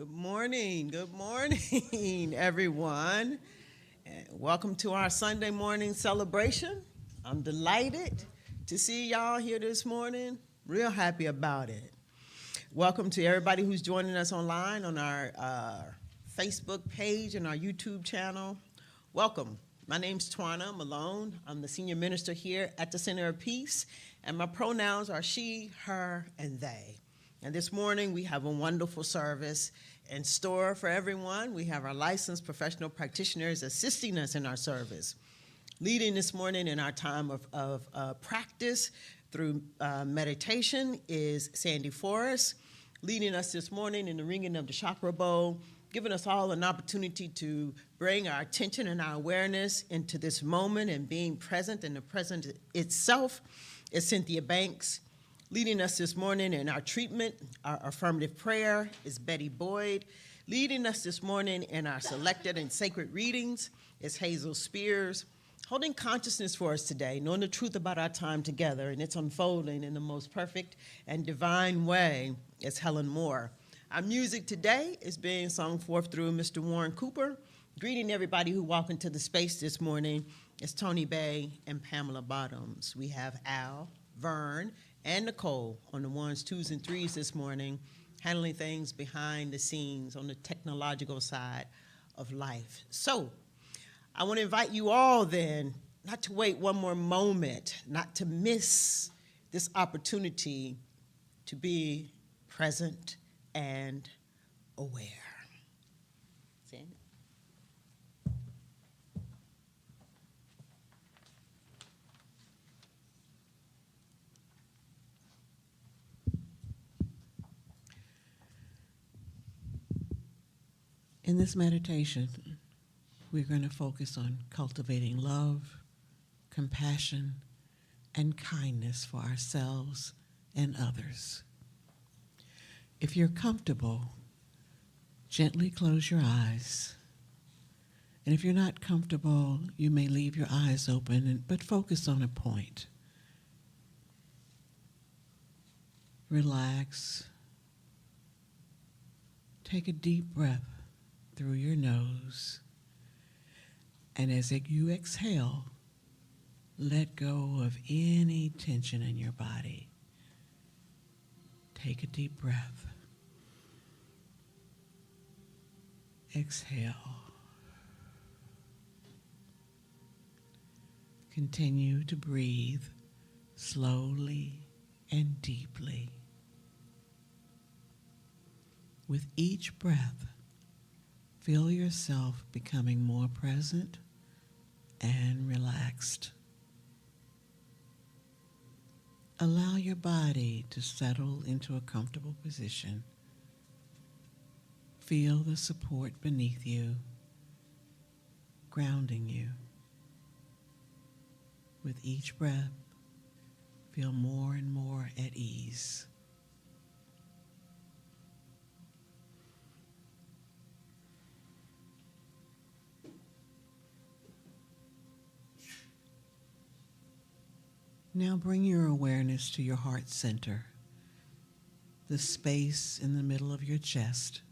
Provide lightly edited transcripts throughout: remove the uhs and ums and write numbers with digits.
Good morning, everyone. And welcome to our Sunday morning celebration. I'm delighted to see y'all here this morning. Real happy about it. Welcome to everybody who's joining us online on our Facebook page and our YouTube channel. Welcome. My name's Twana Malone. I'm the senior minister here at the Center of Peace, and my pronouns are she, her, and they. And this morning we have a wonderful service in store for everyone. We have our licensed professional practitioners assisting us in our service. Leading this morning in our time of practice through meditation is Sandy Forrest. Leading us this morning in the ringing of the chakra bowl, giving us all an opportunity to bring our attention and our awareness into this moment and being present in the present itself is Cynthia Banks. Leading us this morning in our treatment, our affirmative prayer, is Betty Boyd. Leading us this morning in our selected and sacred readings is Hazel Spears. Holding consciousness for us today, knowing the truth about our time together and its unfolding in the most perfect and divine way, is Helen Moore. Our music today is being sung forth through Mr. Warren Cooper. Greeting everybody who walked into the space this morning is Tony Bay and Pamela Bottoms. We have Al, Vern, and Nicole on the ones, twos, and threes this morning, handling things behind the scenes on the technological side of life. So I want to invite you all then not to wait one more moment, not to miss this opportunity to be present and aware. Sandy? In this meditation, we're going to focus on cultivating love, compassion, and kindness for ourselves and others. If you're comfortable, gently close your eyes. And if you're not comfortable, you may leave your eyes open, but focus on a point. Relax. Take a deep breath through your nose. And as you exhale, let go of any tension in your body. Take a deep breath. Exhale. Continue to breathe slowly and deeply. With each breath, feel yourself becoming more present and relaxed. Allow your body to settle into a comfortable position. Feel the support beneath you, grounding you. With each breath, feel more and more at ease. Now bring your awareness to your heart center, the space in the middle of your chest.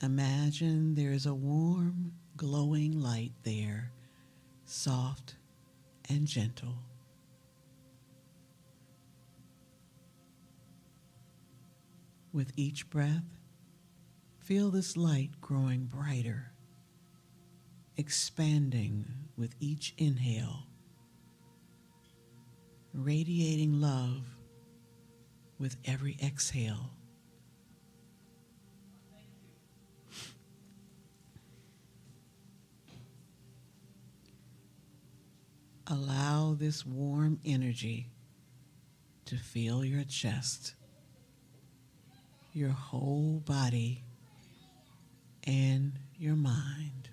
Imagine there is a warm, glowing light there, soft and gentle. With each breath, feel this light growing brighter, expanding with each inhale, radiating love with every exhale. Allow this warm energy to fill your chest, your whole body, and your mind.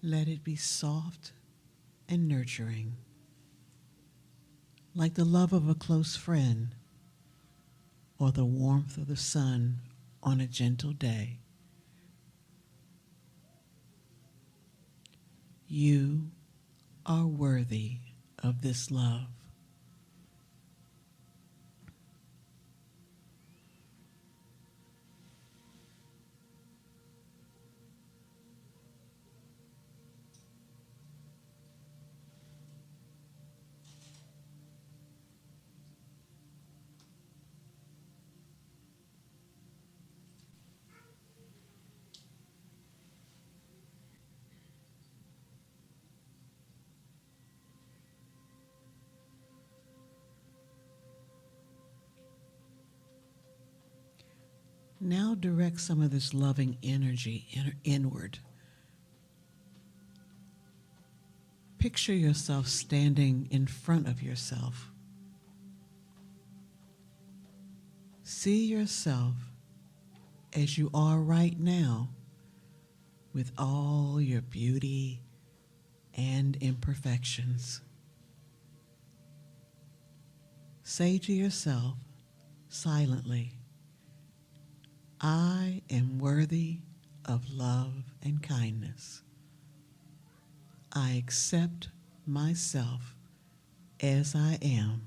Let it be soft and nurturing, like the love of a close friend or the warmth of the sun on a gentle day. You are worthy of this love. Now direct some of this loving energy inward. Picture yourself standing in front of yourself. See yourself as you are right now, with all your beauty and imperfections. Say to yourself silently, I am worthy of love and kindness. I accept myself as I am.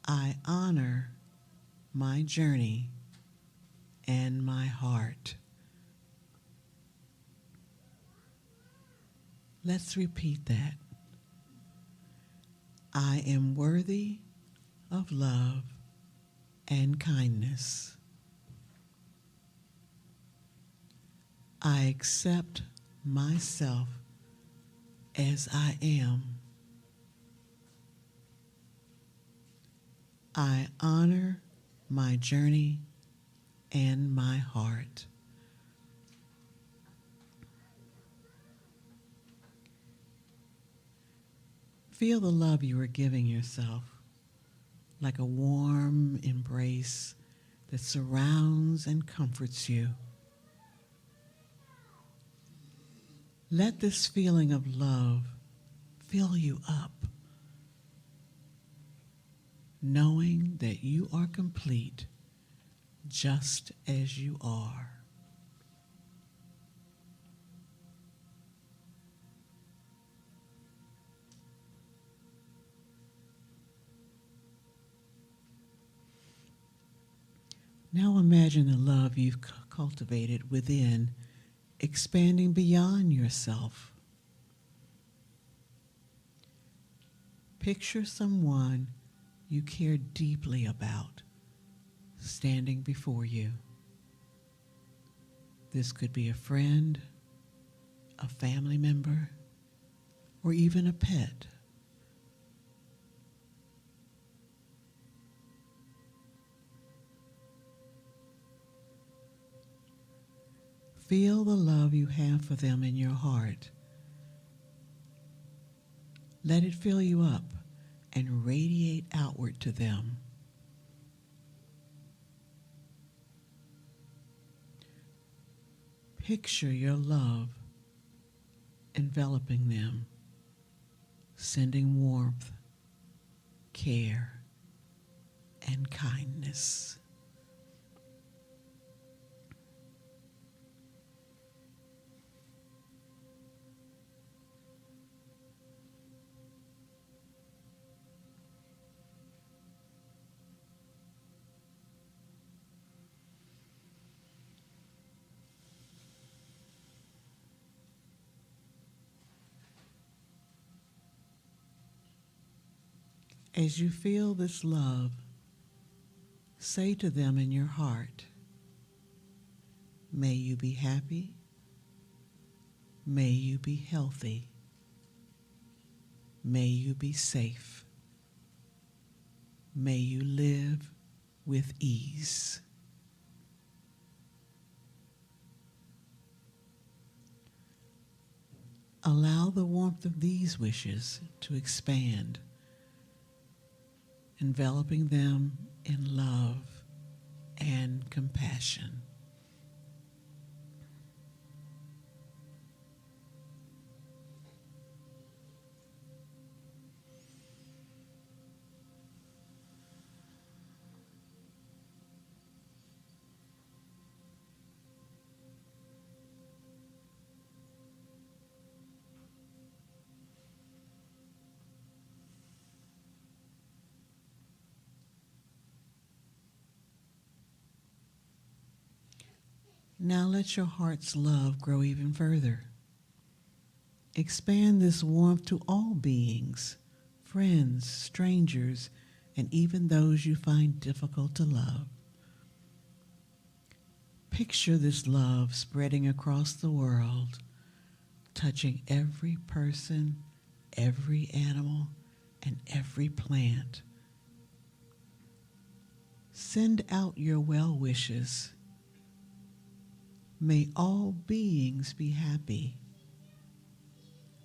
I honor my journey and my heart. Let's repeat that. I am worthy of love and kindness. I accept myself as I am. I honor my journey and my heart. Feel the love you are giving yourself, like a warm embrace that surrounds and comforts you. Let this feeling of love fill you up, knowing that you are complete just as you are. Now imagine the love you've cultivated within, expanding beyond yourself. Picture someone you care deeply about standing before you. This could be a friend, a family member, or even a pet. Feel the love you have for them in your heart. Let it fill you up and radiate outward to them. Picture your love enveloping them, sending warmth, care, and kindness. As you feel this love, say to them in your heart, may you be happy, may you be healthy, may you be safe, may you live with ease. Allow the warmth of these wishes to expand, enveloping them in love and compassion. Now let your heart's love grow even further. Expand this warmth to all beings, friends, strangers, and even those you find difficult to love. Picture this love spreading across the world, touching every person, every animal, and every plant. Send out your well wishes. May all beings be happy.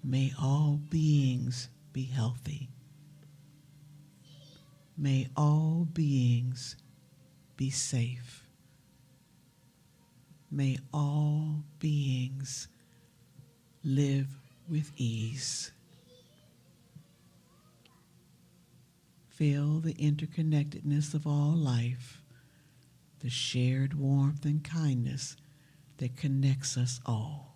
May all beings be healthy. May all beings be safe. May all beings live with ease. Feel the interconnectedness of all life, the shared warmth and kindness that connects us all.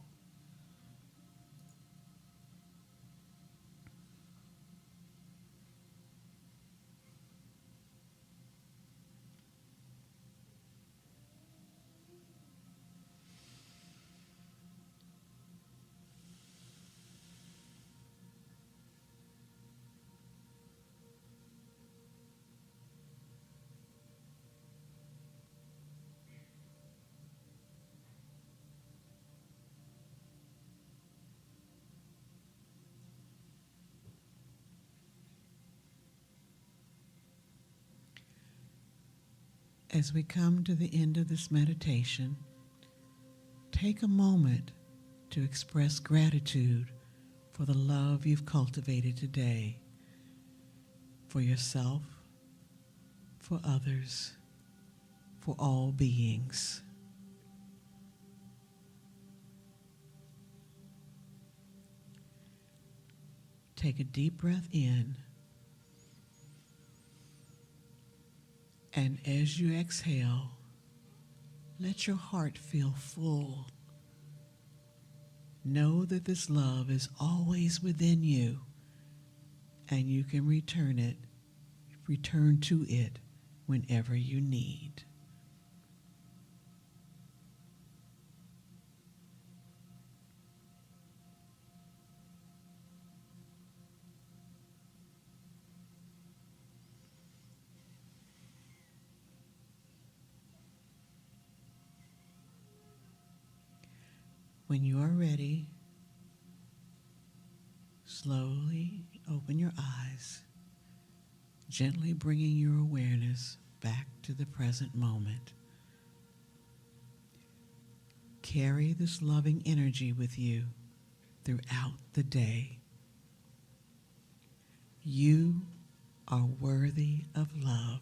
As we come to the end of this meditation, take a moment to express gratitude for the love you've cultivated today, for yourself, for others, for all beings. Take a deep breath in, and as you exhale, let your heart feel full. Know that this love is always within you, and you can return to it whenever you need. When you are ready, slowly open your eyes, gently bringing your awareness back to the present moment. Carry this loving energy with you throughout the day. You are worthy of love,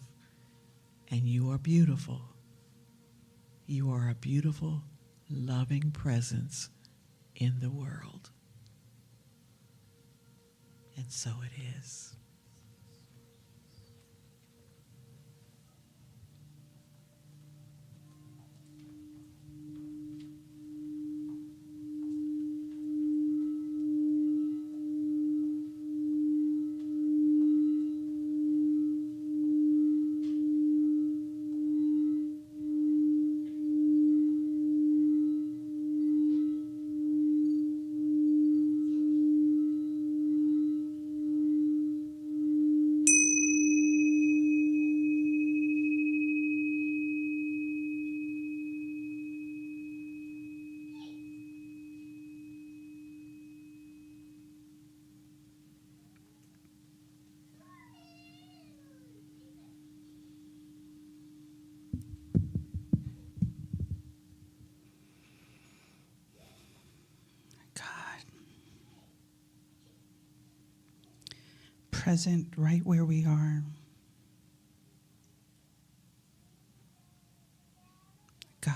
and you are beautiful. You are a beautiful, loving presence in the world. And so it is. God, present right where we are. God,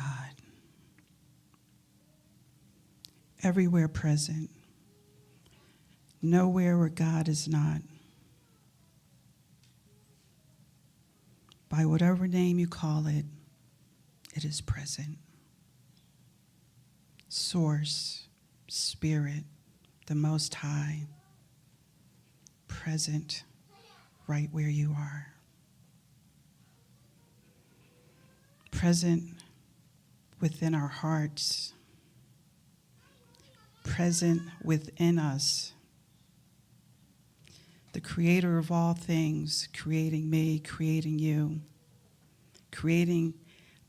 everywhere present, nowhere where God is not. By whatever name you call it, it is present. Source, Spirit, the Most High, present right where you are. Present within our hearts, present within us. The creator of all things, creating me, creating you, creating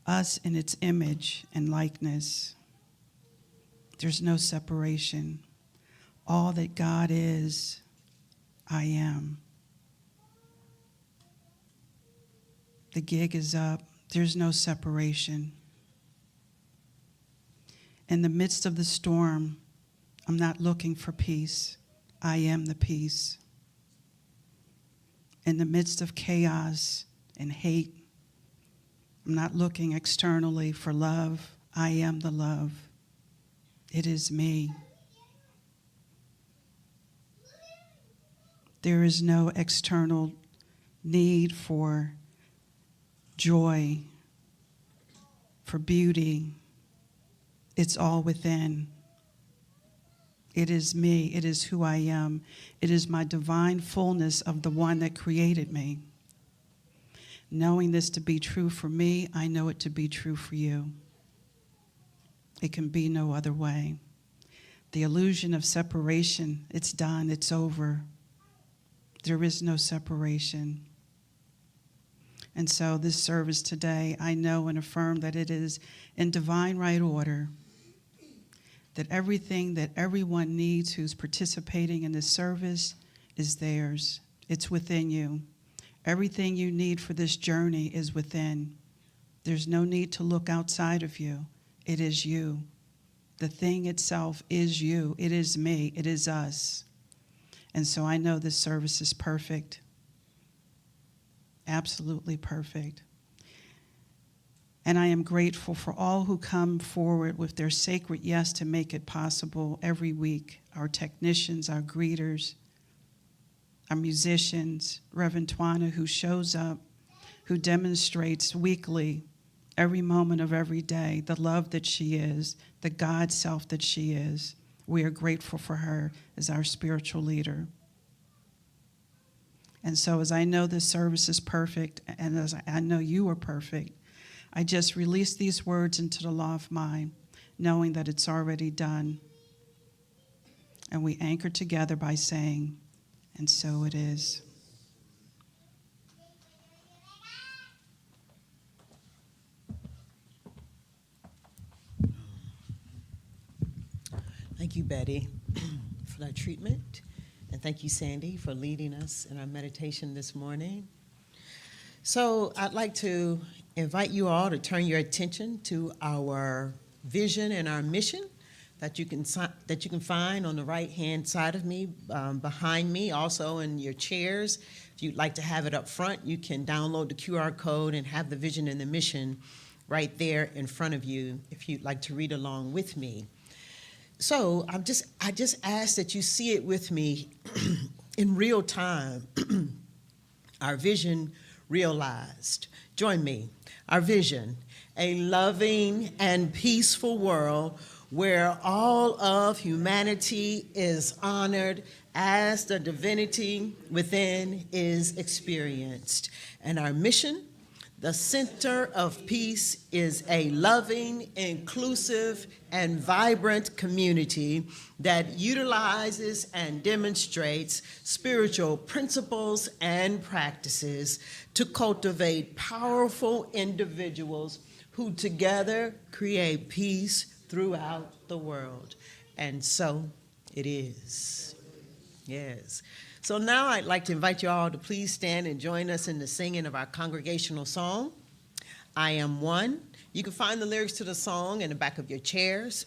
us in its image and likeness. There's no separation. All that God is, I am. The gig is up. There's no separation. In the midst of the storm, I'm not looking for peace. I am the peace. In the midst of chaos and hate, I'm not looking externally for love. I am the love. It is me. There is no external need for joy, for beauty. It's all within. It is me. It is who I am. It is my divine fullness of the one that created me. Knowing this to be true for me, I know it to be true for you. It can be no other way. The illusion of separation, it's done, it's over. There is no separation. And so this service today, I know and affirm that it is in divine right order, that everything that everyone needs who's participating in this service is theirs. It's within you. Everything you need for this journey is within. There's no need to look outside of you. It is you. The thing itself is you. It is me. It is us. And so I know this service is perfect. Absolutely perfect. And I am grateful for all who come forward with their sacred yes to make it possible every week. Our technicians, our greeters, our musicians, Reverend Twana, who shows up, who demonstrates weekly, every moment of every day, the love that she is, the God self that she is. We are grateful for her as our spiritual leader. And so as I know this service is perfect, and as I know you are perfect, I just release these words into the law of mind, knowing that it's already done. And we anchor together by saying, and so it is. Thank you, Betty, for that treatment. And thank you, Sandy, for leading us in our meditation this morning. So I'd like to invite you all to turn your attention to our vision and our mission that you can find on the right-hand side of me, behind me, also in your chairs. If you'd like to have it up front, you can download the QR code and have the vision and the mission right there in front of you if you'd like to read along with me. So I just ask that you see it with me in real time. Our vision realized. Join me. Our vision, a loving and peaceful world where all of humanity is honored as the divinity within is experienced. And our mission, the center of peace, is a loving, inclusive, and vibrant community that utilizes and demonstrates spiritual principles and practices to cultivate powerful individuals who together create peace throughout the world. And so it is. Yes. So now I'd like to invite you all to please stand and join us in the singing of our congregational song, I Am One. You can find the lyrics to the song in the back of your chairs.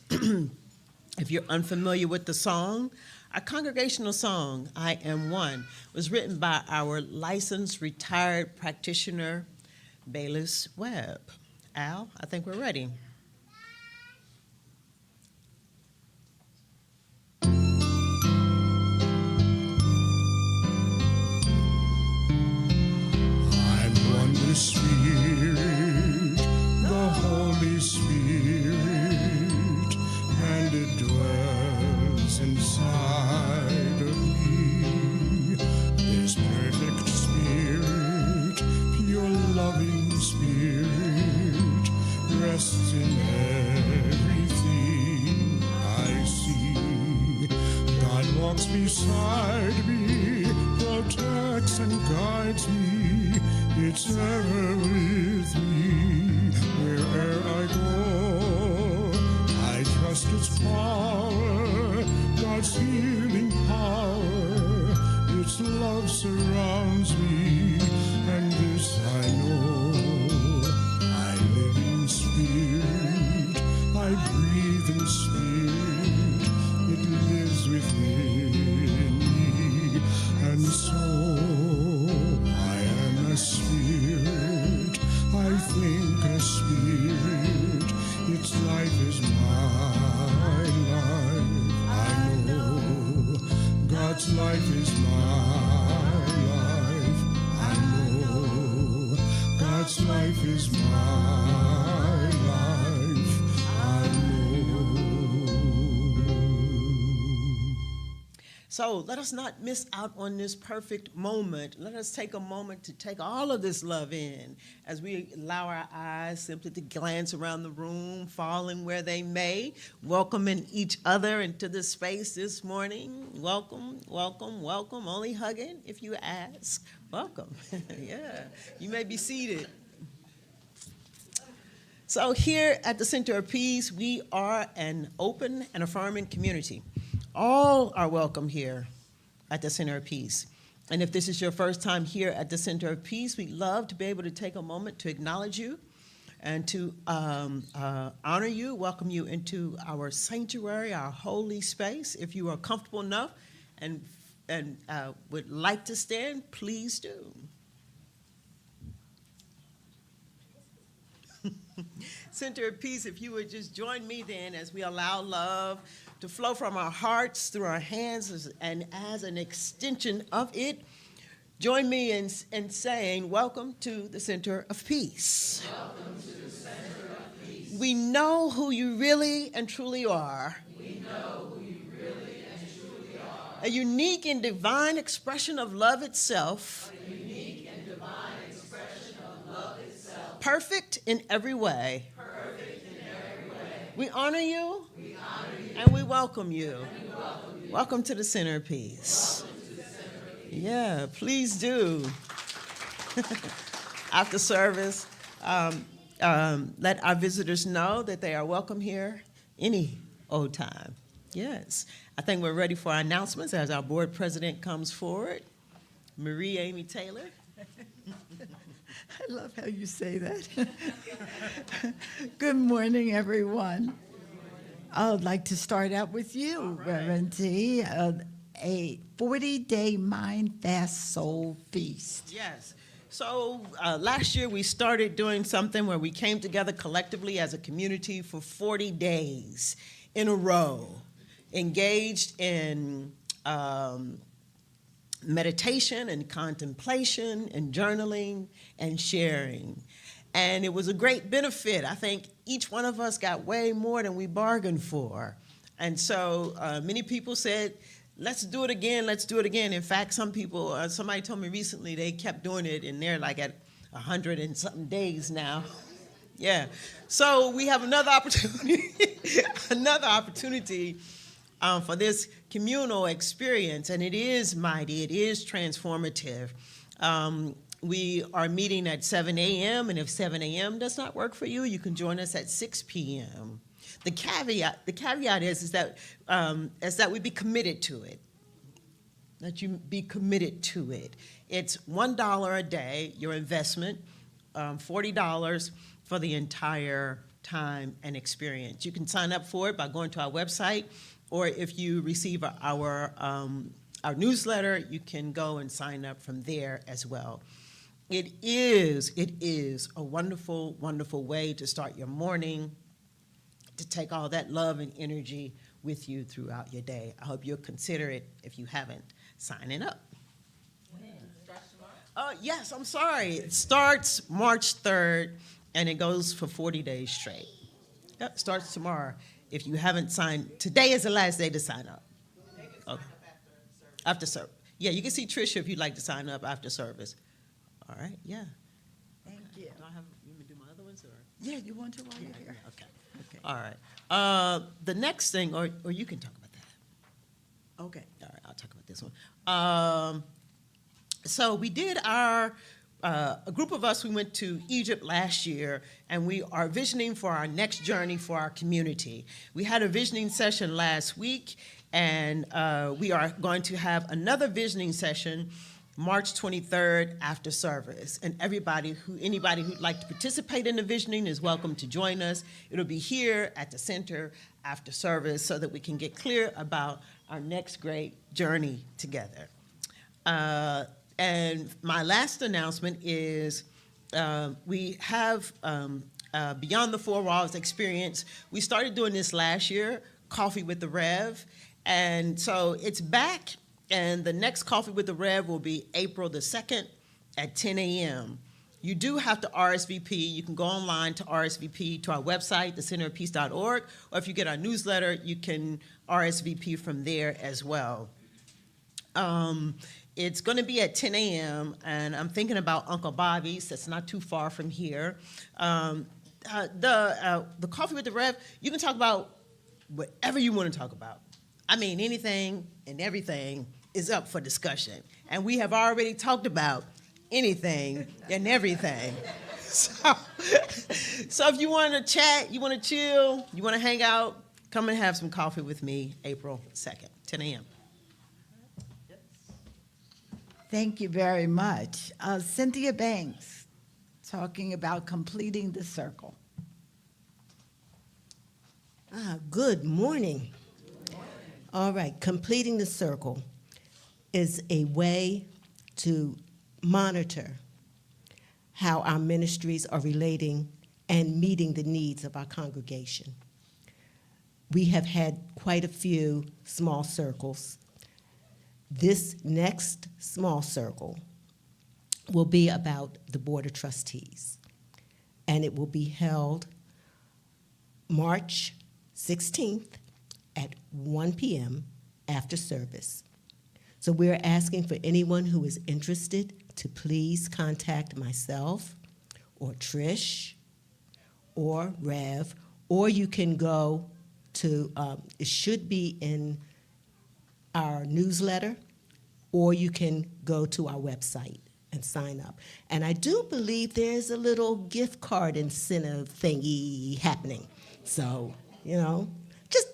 If you're unfamiliar with the song, our congregational song, I Am One, was written by our licensed retired practitioner, Bayless Webb. Al, I think we're ready. Spirit, the Holy Spirit, and it dwells inside of me. This perfect spirit, pure loving spirit, rests in heaven. walks beside me, protects and guides me. It's ever with me where'er I go. I trust its power, God's healing power. Its love surrounds me, and this I know. I live in spirit, I breathe in spirit. It lives within me, and so I am a spirit. I think a spirit. Its life is my life. I know God's life is my life. I know God's life is my life. I know. So let us not miss out on this perfect moment. Let us take a moment to take all of this love in as we allow our eyes simply to glance around the room, falling where they may, welcoming each other into this space this morning. Welcome, welcome, welcome. Only hugging if you ask. Welcome. Yeah, you may be seated. So here at the Center of Peace, we are an open and affirming community. All are welcome here at the Center of Peace. And if this is your first time here at the Center of Peace, we'd love to be able to take a moment to acknowledge you and to honor you, welcome you into our sanctuary, our holy space. If you are comfortable enough and would like to stand, please do. Center of Peace, if you would just join me then as we allow love to flow from our hearts through our hands and as an extension of it, join me in saying, welcome to the Center of Peace. Welcome to the Center of Peace. We know who you really and truly are. We know who you really and truly are. A unique and divine expression of love itself. A unique and divine expression of love itself. Perfect in every way. Perfect in every way. We honor you. We honor you. And we welcome you. And we welcome you. Welcome to the Center of Peace. Welcome to the Center of Peace. Yeah, please do. After service, let our visitors know that they are welcome here any old time. Yes. I think we're ready for our announcements as our board president comes forward. Marie Amy Taylor. I love how you say that. Good morning, everyone. I would like to start out with you, Reverend T. A 40-day Mind Fast Soul Feast. Yes. So last year we started doing something where we came together collectively as a community for 40 days in a row, engaged in meditation and contemplation and journaling and sharing. And it was a great benefit. I think each one of us got way more than we bargained for. And so many people said, let's do it again, let's do it again. In fact, some people, somebody told me recently they kept doing it and they're like at 100 and something days now. Yeah. So we have another opportunity, for this communal experience, and it is mighty, it is transformative. We are meeting at 7 a.m., and if 7 a.m. does not work for you, you can join us at 6 p.m. The caveat is that we be committed to it, that you be committed to it. It's $1 a day, your investment, $40 for the entire time and experience. You can sign up for it by going to our website, or if you receive our newsletter, you can go and sign up from there as well. It is a wonderful, wonderful way to start your morning, to take all that love and energy with you throughout your day. I hope you'll consider it, if you haven't, signing up. Yes, I'm sorry. It starts March 3rd, and it goes for 40 days straight. Yep, starts tomorrow. If you haven't signed, today is the last day to sign up. Okay. After service. Yeah, you can see Tricia if you'd like to sign up after service. All right, yeah. Thank you. Do I have, you want me to do my other ones, or? Yeah, you want to while you're here? Okay. Okay. All right. The next thing, or you can talk about that. Okay. All right, I'll talk about this one. So we did a group of us, we went to Egypt last year, and we are visioning for our next journey for our community. We had a visioning session last week, and we are going to have another visioning session March 23rd after service. And anybody who'd like to participate in the visioning is welcome to join us. It'll be here at the center after service so that we can get clear about our next great journey together. And my last announcement is we have Beyond the Four Walls experience. We started doing this last year, Coffee with the Rev. And so it's back, and the next Coffee with the Rev will be April the 2nd at 10 a.m. You do have to RSVP. You can go online to RSVP to our website, thecenterofpeace.org, or if you get our newsletter, you can RSVP from there as well. It's going to be at 10 a.m., and I'm thinking about Uncle Bobby's. That's not too far from here. The Coffee with the Rev, you can talk about whatever you want to talk about. I mean, anything and everything is up for discussion. And we have already talked about anything and everything. So if you want to chat, you want to chill, you want to hang out, come and have some coffee with me April 2nd, 10 a.m. Thank you very much. Cynthia Banks, talking about completing the circle. Good morning. All right, completing the circle is a way to monitor how our ministries are relating and meeting the needs of our congregation. We have had quite a few small circles. This next small circle will be about the Board of Trustees, and it will be held March 16th at 1 p.m. after service. So we're asking for anyone who is interested to please contact myself or Trish or Rev, or you can go to, it should be in our newsletter, or you can go to our website and sign up. And I do believe there's a little gift card incentive thingy happening. So, you know,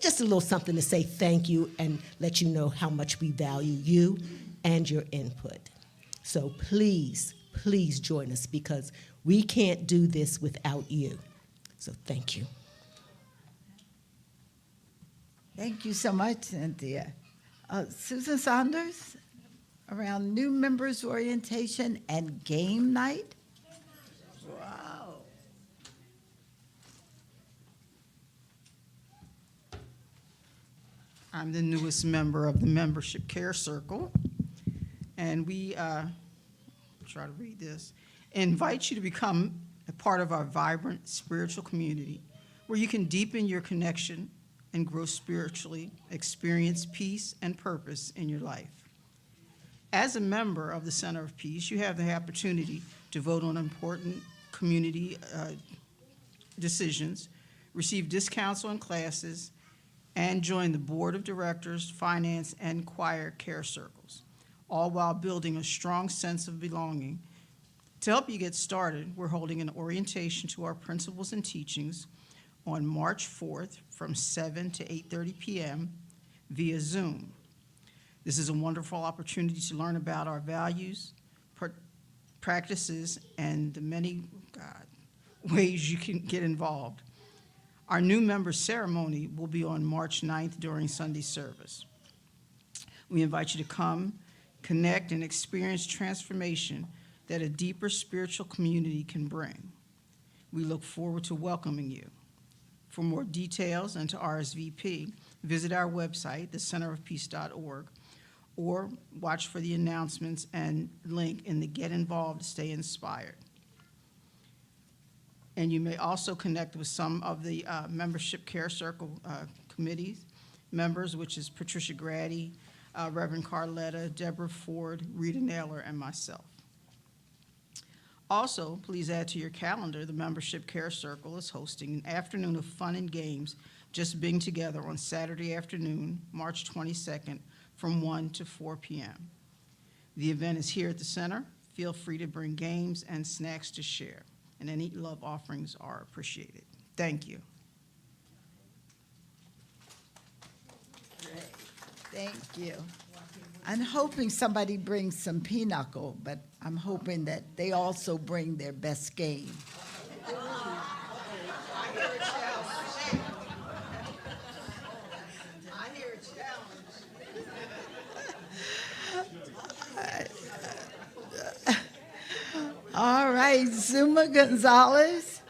just a little something to say thank you and let you know how much we value you and your input. So please, please join us because we can't do this without you. So thank you. Thank you so much, Cynthia. Susan Saunders, around new members orientation and game night. Wow. I'm the newest member of the Membership Care Circle, and we, try to read this, invite you to become a part of our vibrant spiritual community where you can deepen your connection and grow spiritually, experience peace and purpose in your life. As a member of the Center of Peace, you have the opportunity to vote on important community decisions, receive discounts on classes, and join the Board of Directors, Finance, and Choir Care Circles, all while building a strong sense of belonging. To help you get started, we're holding an orientation to our principles and teachings on March 4th from 7 to 8:30 p.m. via Zoom. This is a wonderful opportunity to learn about our values, practices, and the many ways you can get involved. Our new member ceremony will be on March 9th during Sunday service. We invite you to come, connect, and experience transformation that a deeper spiritual community can bring. We look forward to welcoming you. For more details and to RSVP, visit our website, thecenterofpeace.org, or watch for the announcements and link in the Get Involved, Stay Inspired. And you may also connect with some of the Membership Care Circle committees members, which is Patricia Grady, Reverend Carletta, Deborah Ford, Rita Naylor, and myself. Also, please add to your calendar, the Membership Care Circle is hosting an afternoon of fun and games, just being together on Saturday afternoon, March 22nd, from 1 to 4 p.m. The event is here at the center. Feel free to bring games and snacks to share, and any love offerings are appreciated. Thank you. Great. Thank you. I'm hoping somebody brings some pinochle, but I'm hoping that they also bring their best game. All right, Zuma Gonzalez,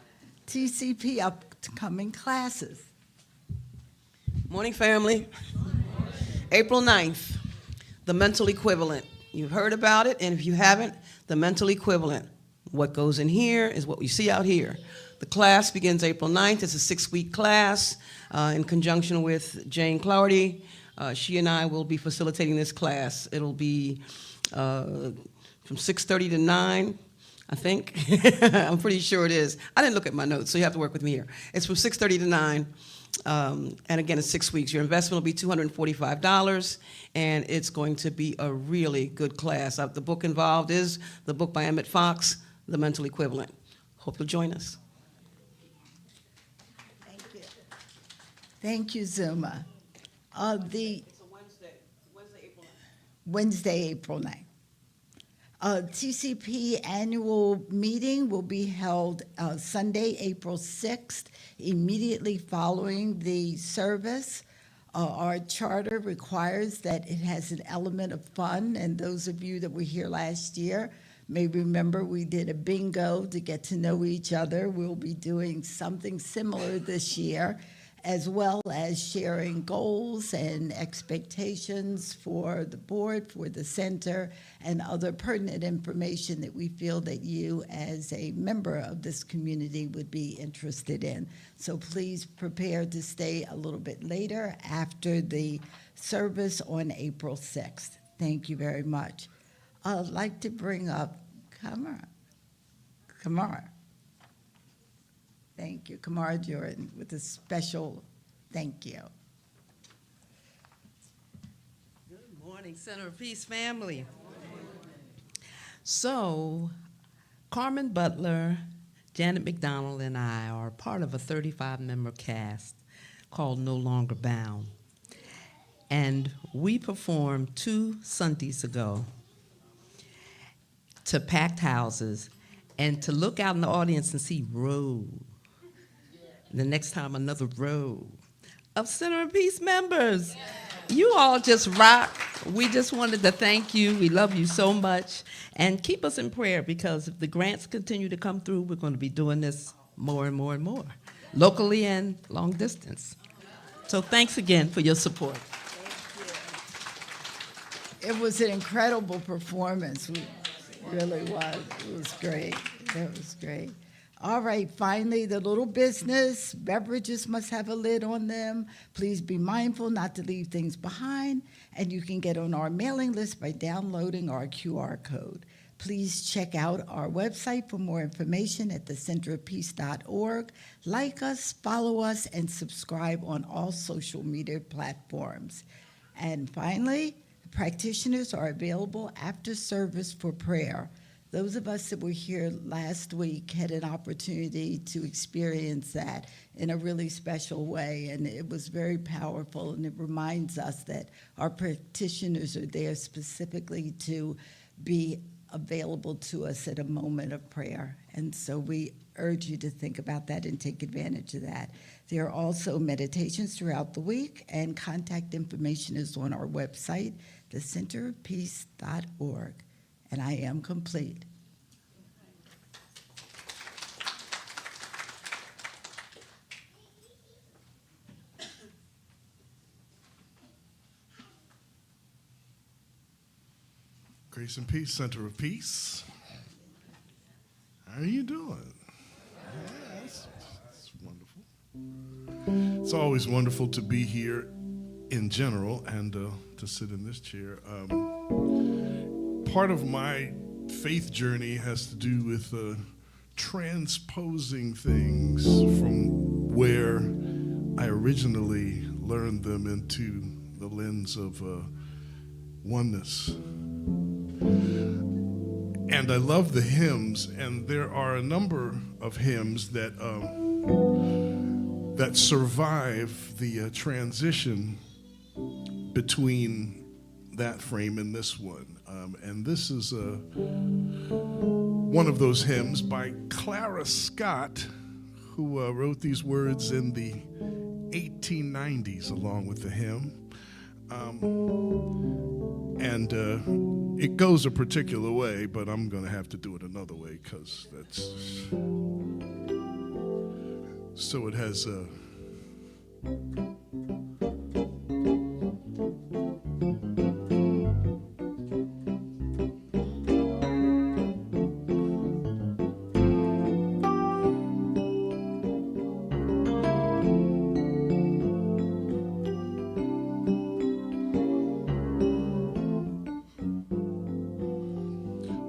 TCP upcoming classes. Morning, family. April 9th, the mental equivalent. You've heard about it, and if you haven't, the mental equivalent. What goes in here is what we see out here. The class begins April 9th. It's a 6-week class in conjunction with Jane Clardy. She and I will be facilitating this class. It'll be from 6:30 to 9, I think. I'm pretty sure it is. I didn't look at my notes, so you have to work with me here. It's from 6:30 to 9. And again, it's 6 weeks. Your investment will be $245, and it's going to be a really good class. The book involved is the book by Emmett Fox, The Mental Equivalent. Hope you'll join us. Thank you. Thank you, Zuma. It's a Wednesday, April 9th. Wednesday, April 9th. TCP annual meeting will be held Sunday, April 6th, immediately following the service. Our charter requires that it has an element of fun, and those of you that were here last year may remember we did a bingo to get to know each other. We'll be doing something similar this year, as well as sharing goals and expectations for the board, for the center, and other pertinent information that we feel that you as a member of this community would be interested in. So please prepare to stay a little bit later after the service on April 6th. Thank you very much. I'd like to bring up Kamara. Thank you, Kamara Jordan, with a special thank you. Good morning, Center of Peace family. So, Carmen Butler, Janet McDonald, and I are part of a 35-member cast called No Longer Bound. And we performed 2 Sundays ago to packed houses, and to look out in the audience and see row. The next time, another row of Center of Peace members. You all just rock. We just wanted to thank you. We love you so much. And keep us in prayer, because if the grants continue to come through, we're going to be doing this more and more and more, locally and long distance. So thanks again for your support. It was an incredible performance. It really was. It was great. It was great. All right, finally, the little business. Beverages must have a lid on them. Please be mindful not to leave things behind, and you can get on our mailing list by downloading our QR code. Please check out our website for more information at thecenterofpeace.org. Like us, follow us, and subscribe on all social media platforms. And finally, the practitioners are available after service for prayer. Those of us that were here last week had an opportunity to experience that in a really special way, and it was very powerful, and it reminds us that our practitioners are there specifically to be available to us at a moment of prayer. And so we urge you to think about that and take advantage of that. There are also meditations throughout the week, and contact information is on our website, thecenterofpeace.org. And I am complete. Grace and Peace, Center of Peace. How are you doing? Yeah, that's wonderful. It's always wonderful to be here in general and to sit in this chair. Part of my faith journey has to do with transposing things from where I originally learned them into the lens of oneness. And I love the hymns, and there are a number of hymns that that survive the transition between that frame and this one. And this is one of those hymns by Clara Scott, who wrote these words in the 1890s along with the hymn. And it goes a particular way, but I'm going to have to do it another way because that's... So it has...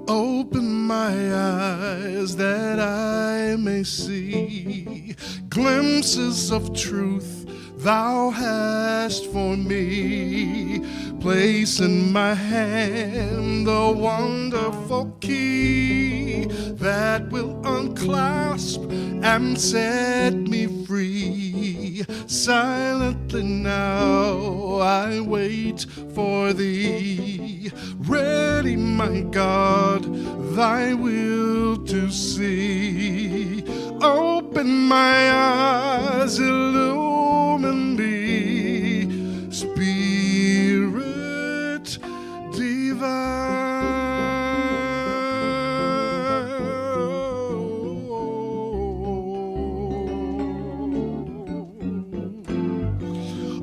Open my eyes that I may see glimpses of truth thou hast for me. Place in my hand the wonderful key that will unclasp and set me free. Silently now I wait for thee, ready, my God, thy will to see. Open my eyes, illumine me, Spirit divine.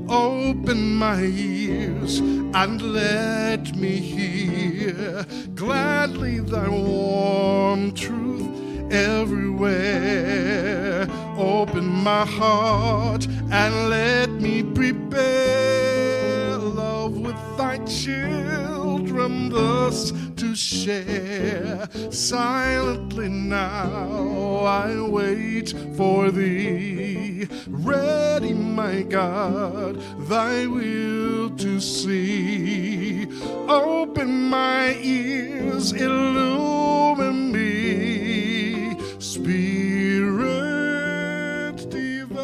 Open my ears and let me hear gladly thy warm truth everywhere. Open my heart and let me prepare love with thy children thus to share. Silently now I wait for thee, ready, my God, thy will to see. Open my ears, illumine me, Spirit divine.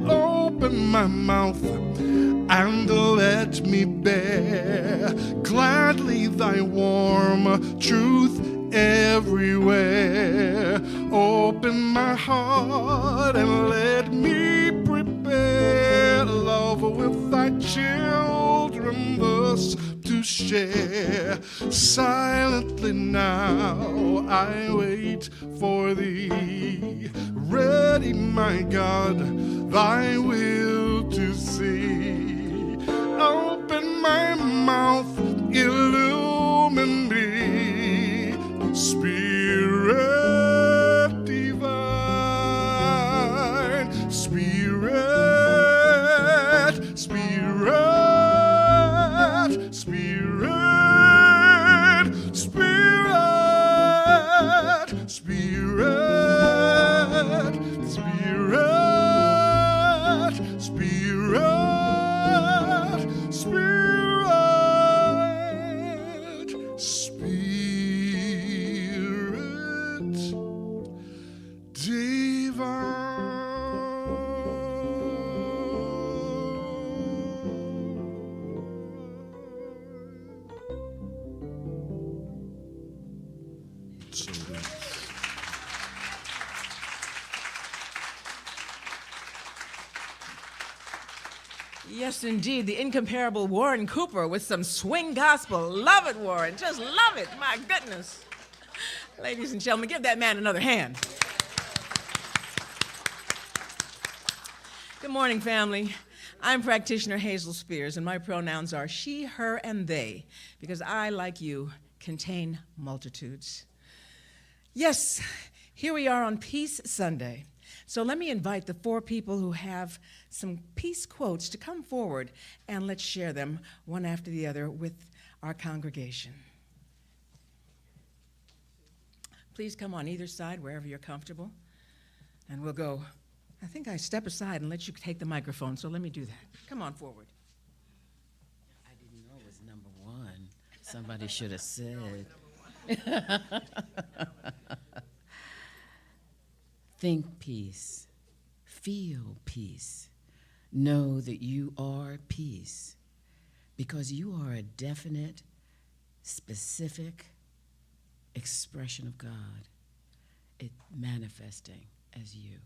Open my mouth and let me bear gladly thy warm truth everywhere. Open my heart and let me prepare love with thy children thus to share. Silently now I wait for thee, ready, my God, thy will to see. Open my mouth, illumine me, Spirit divine, Spirit, Spirit, Spirit, Spirit, Spirit, Spirit, Spirit. Yes, indeed, the incomparable Warren Cooper with some swing gospel. Love it, Warren. Just love it. My goodness. Ladies and gentlemen, give that man another hand. Good morning, family. I'm practitioner Hazel Spears, and my pronouns are she, her, and they, because I, like you, contain multitudes. Yes, here we are on Peace Sunday. So let me invite the four people who have some peace quotes to come forward, and let's share them one after the other with our congregation. Please come on either side, wherever you're comfortable, and we'll go I think I step aside and let you take the microphone, so let me do that. Come on forward. I didn't know it was number one. Somebody should have said. Think peace. Feel peace. Know that you are peace because you are a definite, specific expression of God. It manifesting as you.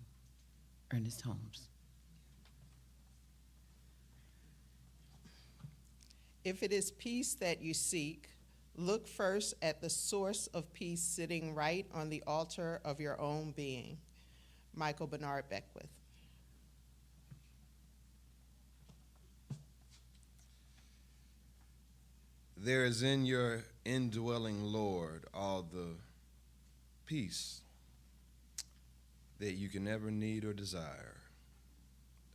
Ernest Holmes. If it is peace that you seek, look first at the source of peace sitting right on the altar of your own being. Michael Bernard Beckwith. There is in your indwelling Lord all the peace that you can never need or desire.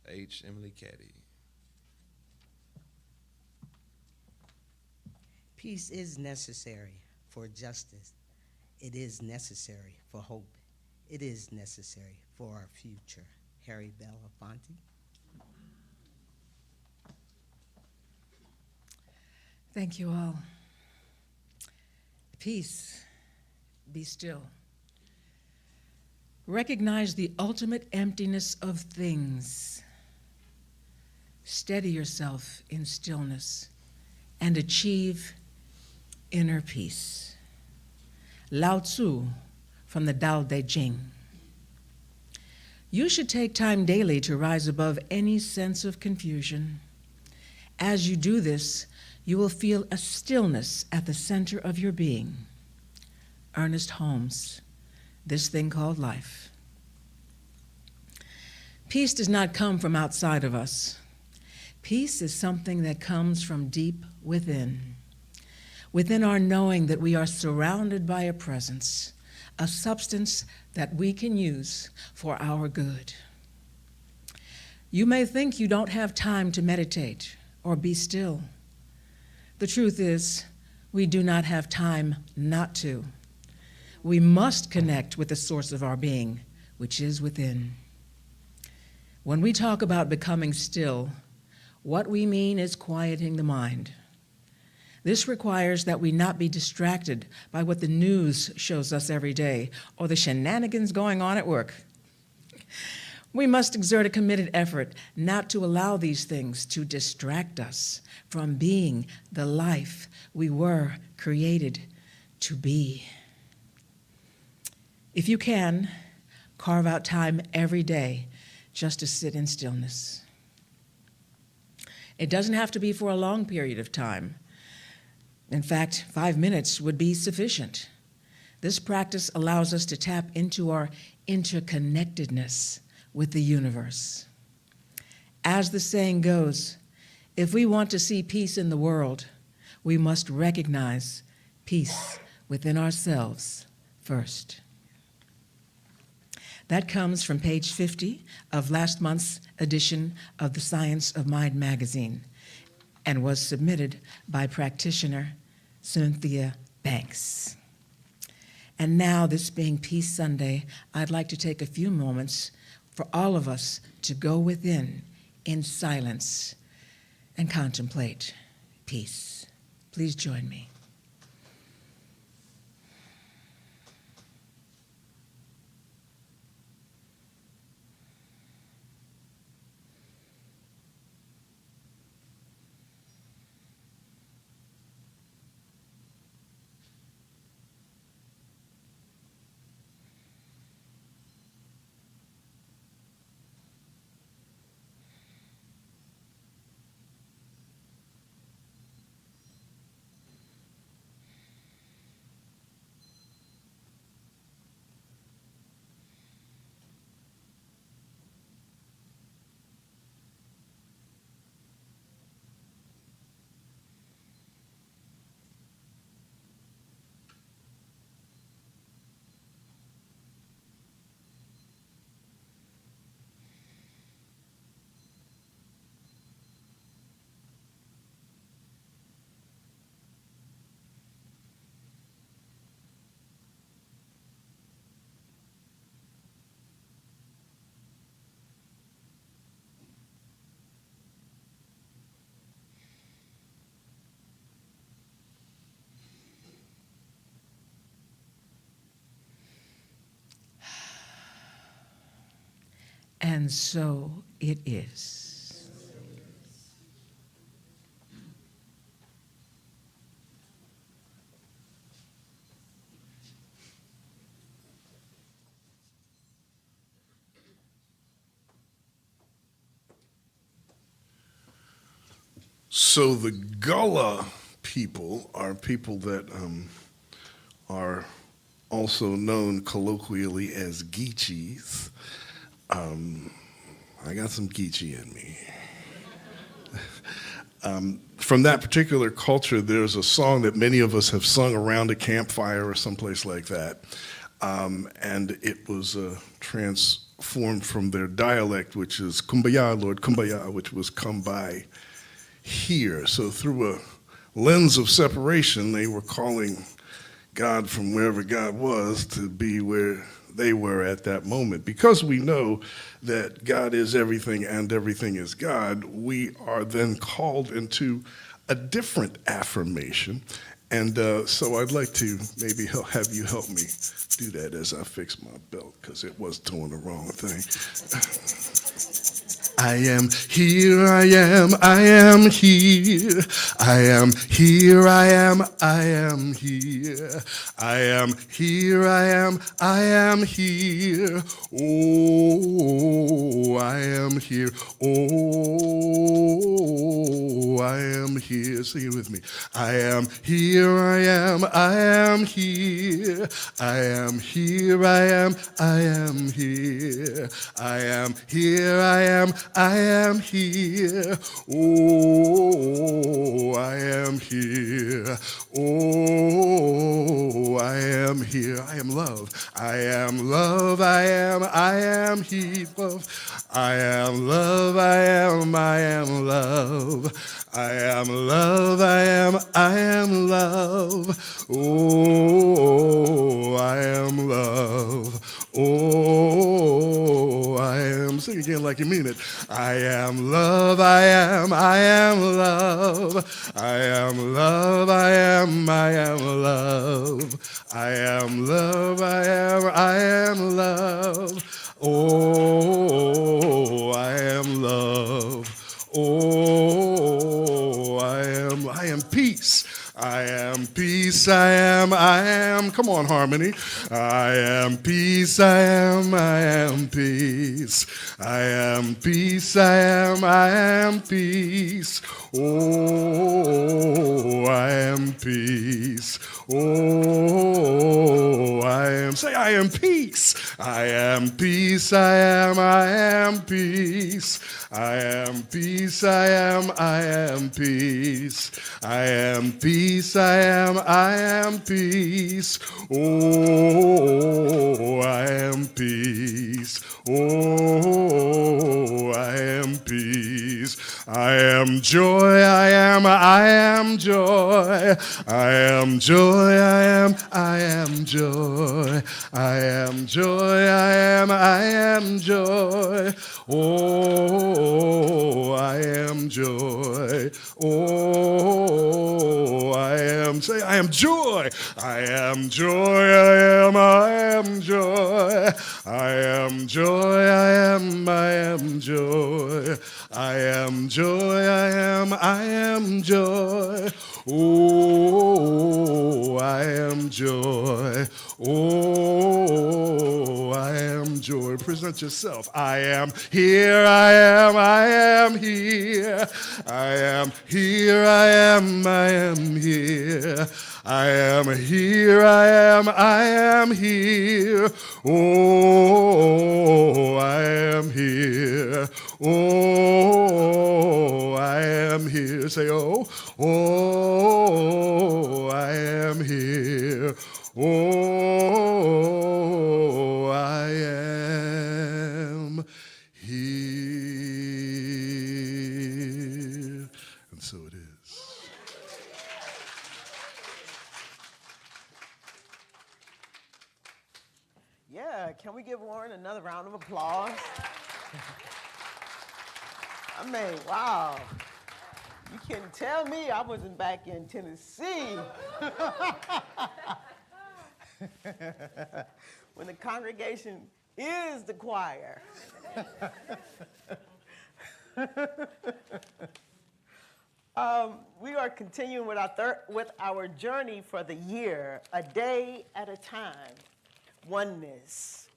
H. Emily Caddy. Peace is necessary for justice. It is necessary for hope. It is necessary for our future. Harry Belafonte. Thank you all. Peace, be still. Recognize the ultimate emptiness of things. Steady yourself in stillness and achieve inner peace. Lao Tzu from the Tao Te Ching. You should take time daily to rise above any sense of confusion. As you do this, you will feel a stillness at the center of your being. Ernest Holmes, This Thing Called Life. Peace does not come from outside of us. Peace is something that comes from deep within. Within our knowing that we are surrounded by a presence, a substance that we can use for our good. You may think you don't have time to meditate or be still. The truth is, we do not have time not to. We must connect with the source of our being, which is within. When we talk about becoming still, what we mean is quieting the mind. This requires that we not be distracted by what the news shows us every day or the shenanigans going on at work. We must exert a committed effort not to allow these things to distract us from being the life we were created to be. If you can, carve out time every day just to sit in stillness. It doesn't have to be for a long period of time. In fact, 5 minutes would be sufficient. This practice allows us to tap into our interconnectedness with the universe. As the saying goes, if we want to see peace in the world, we must recognize peace within ourselves first. That comes from page 50 of last month's edition of the Science of Mind magazine and was submitted by practitioner Cynthia Banks. And now, this being Peace Sunday, I'd like to take a few moments for all of us to go within in silence and contemplate peace. Please join me. and so it is. So the Gullah people are people that are also known colloquially as Geechees. I got some Geechee in me. From that particular culture, there's a song that many of us have sung around a campfire or someplace like that. And it was transformed from their dialect, which is Kumbaya, Lord Kumbaya, which was come by here. So through a lens of separation, they were calling God from wherever God was to be where they were at that moment. Because we know that God is everything and everything is God, we are then called into a different affirmation. And so I'd like to maybe have you help me do that as I fix my belt, because it was doing the wrong thing. I am here, I am here. I am here, I am here. I am here, I am here. Oh, I am here. Oh, I am here. Sing it with me. I am here, I am here. I am here, I am here. I am here, I am here. Oh, I am here. Oh, I am here. I am love. I am love. I am he love. I am love. I am love. I am love. I am love. Oh, I am love. Oh, I am. Sing again like you mean it. I am love. I am love. I am love. I am love. I am love. I am love. Oh, I am love. Oh, I am peace. I am peace, I am, come on, harmony. I am peace, I am peace. I am peace, I am peace. Oh, I am peace. Oh, I am, say I am peace. I am peace, I am peace. I am peace, I am peace. I am peace, I am peace. Oh, I am peace. Oh, I am peace. I am joy, I am joy. I am joy, I am joy. I am joy, I am joy. Oh, I am joy. Oh, I am, say, I am joy. I am joy, I am joy. I am joy, I am joy. I am joy, I am joy. Oh, I am joy. Oh, I am joy. Present yourself. I am here, I am here. I am here, I am here. I am here, I am here. Oh, I am here. Oh, I am here. Say, oh, oh, I am here. Oh, I am here. And so it is. Yeah, can we give Warren another round of applause? I mean, wow. You can tell me I wasn't back in Tennessee. When the congregation is the choir. We are continuing with our journey for the year, a day at a time, oneness.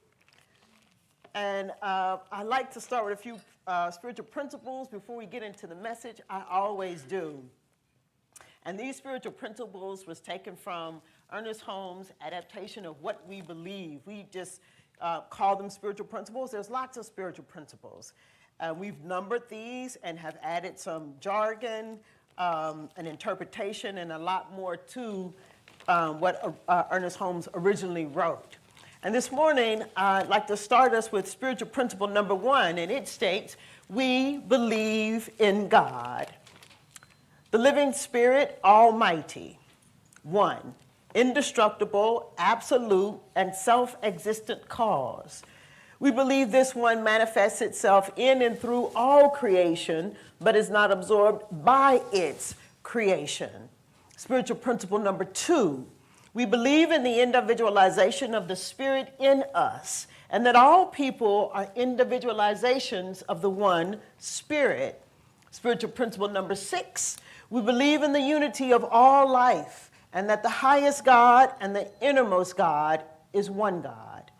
And I like to start with a few spiritual principles before we get into the message. I always do. And these spiritual principles was taken from Ernest Holmes' adaptation of What We Believe. We just call them spiritual principles. There's lots of spiritual principles. We've numbered these and have added some jargon, an interpretation, and a lot more to what Ernest Holmes originally wrote. And this morning, I'd like to start us with spiritual principle number 1, and it states, we believe in God, the living spirit, almighty, one, indestructible, absolute, and self-existent cause. We believe this one manifests itself in and through all creation, but is not absorbed by its creation. Spiritual principle number 2, we believe in the individualization of the spirit in us, and that all people are individualizations of the one spirit. Spiritual principle number 6, we believe in the unity of all life, and that the highest God and the innermost God is one God.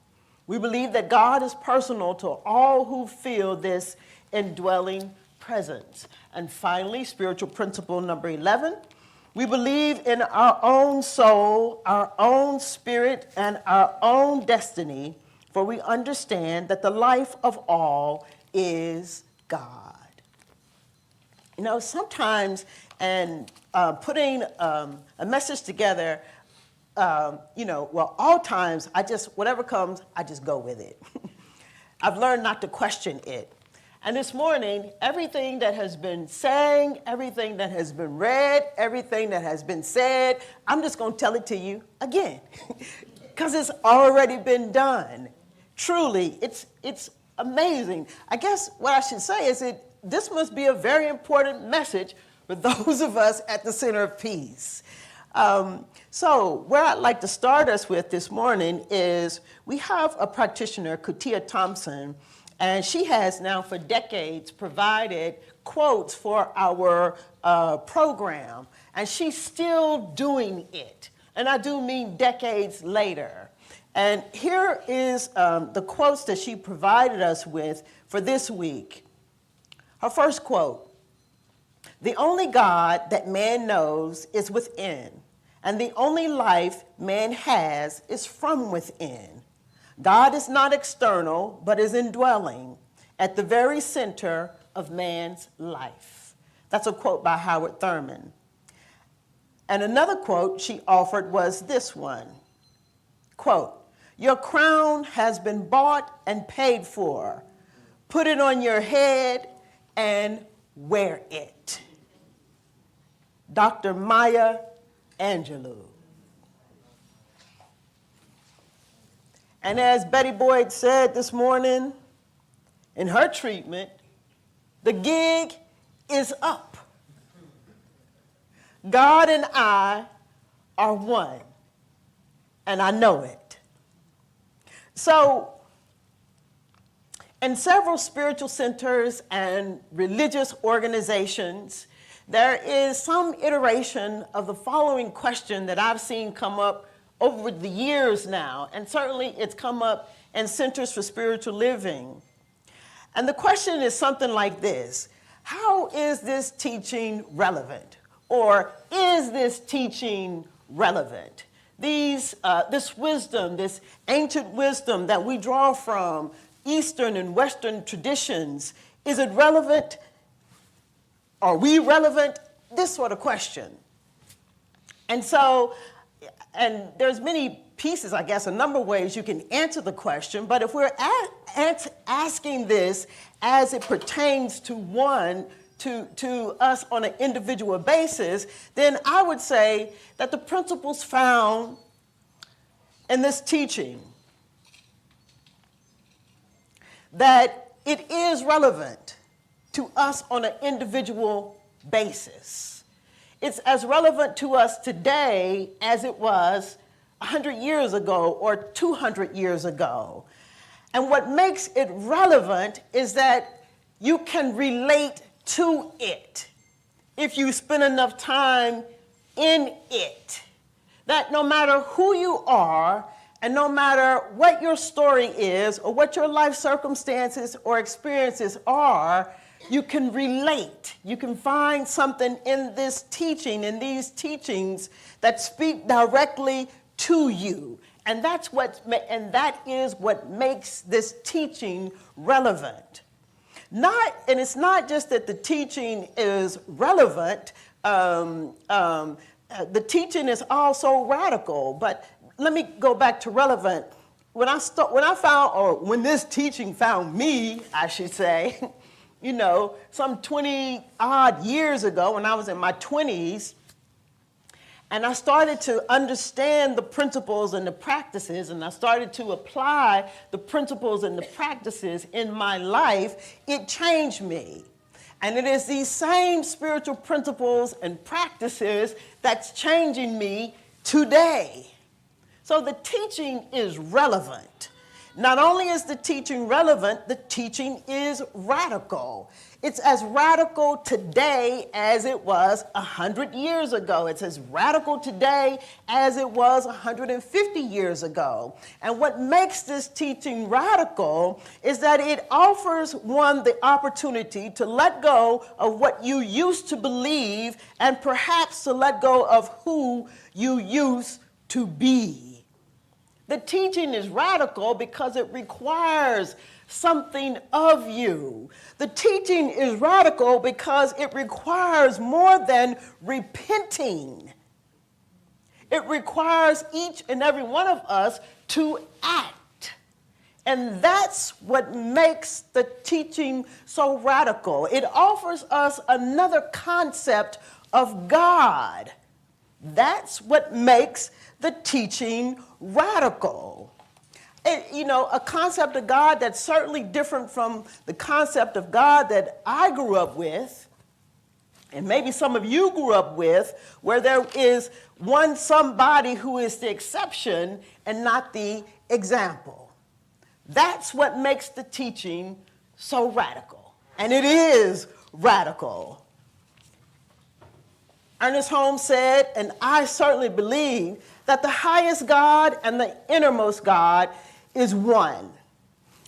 We believe that God is personal to all who feel this indwelling presence. And finally, spiritual principle number 11, we believe in our own soul, our own spirit, and our own destiny, for we understand that the life of all is God. You know, sometimes, and putting a message together, all times, whatever comes, I just go with it. I've learned not to question it. And this morning, everything that has been sang, everything that has been read, everything that has been said, I'm just going to tell it to you again, because it's already been done. Truly, it's amazing. I guess what I should say is this must be a very important message for those of us at the Center of Peace. So where I'd like to start us with this morning is we have a practitioner, Kutia Thompson, and she has now for decades provided quotes for our program, and she's still doing it. And I do mean decades later. And here is the quotes that she provided us with for this week. Her first quote, "The only God that man knows is within, and the only life man has is from within. God is not external, but is indwelling at the very center of man's life." That's a quote by Howard Thurman. And another quote she offered was this one, quote, "Your crown has been bought and paid for. Put it on your head and wear it." Dr. Maya Angelou. And as Betty Boyd said this morning in her treatment, the gig is up. God and I are one, and I know it. So, in several spiritual centers and religious organizations, there is some iteration of the following question that I've seen come up over the years now, and certainly it's come up in Centers for Spiritual Living. And the question is something like this: how is this teaching relevant? Or is this teaching relevant? This wisdom, this ancient wisdom that we draw from Eastern and Western traditions, is it relevant? Are we relevant? This sort of question. And so, and there's many pieces, I guess, a number of ways you can answer the question, but if we're asking this as it pertains to us on an individual basis, then I would say that the principles found in this teaching, that it is relevant to us on an individual basis. It's as relevant to us today as it was 100 years ago or 200 years ago. And what makes it relevant is that you can relate to it if you spend enough time in it. That no matter who you are, and no matter what your story is, or what your life circumstances or experiences are, you can relate. You can find something in this teaching, in these teachings, that speak directly to you. And that is what makes this teaching relevant. It's not just that the teaching is relevant. The teaching is also radical. But let me go back to relevant. When this teaching found me, I should say, some 20 odd years ago, when I was in my 20s. And I started to understand the principles and the practices, and I started to apply the principles and the practices in my life. It changed me. And it is these same spiritual principles and practices that's changing me today. So the teaching is relevant. Not only is the teaching relevant, the teaching is radical. It's as radical today as it was 100 years ago. It's as radical today as it was 150 years ago. And what makes this teaching radical is that it offers one the opportunity to let go of what you used to believe and perhaps to let go of who you used to be. The teaching is radical because it requires something of you. The teaching is radical because it requires more than repenting. It requires each and every one of us to act. And that's what makes the teaching so radical. It offers us another concept of God. That's what makes the teaching radical. A concept of God that's certainly different from the concept of God that I grew up with, and maybe some of you grew up with, where there is somebody who is the exception and not the example. That's what makes the teaching so radical. And it is radical. Ernest Holmes said, and I certainly believe, that the highest God and the innermost God is one.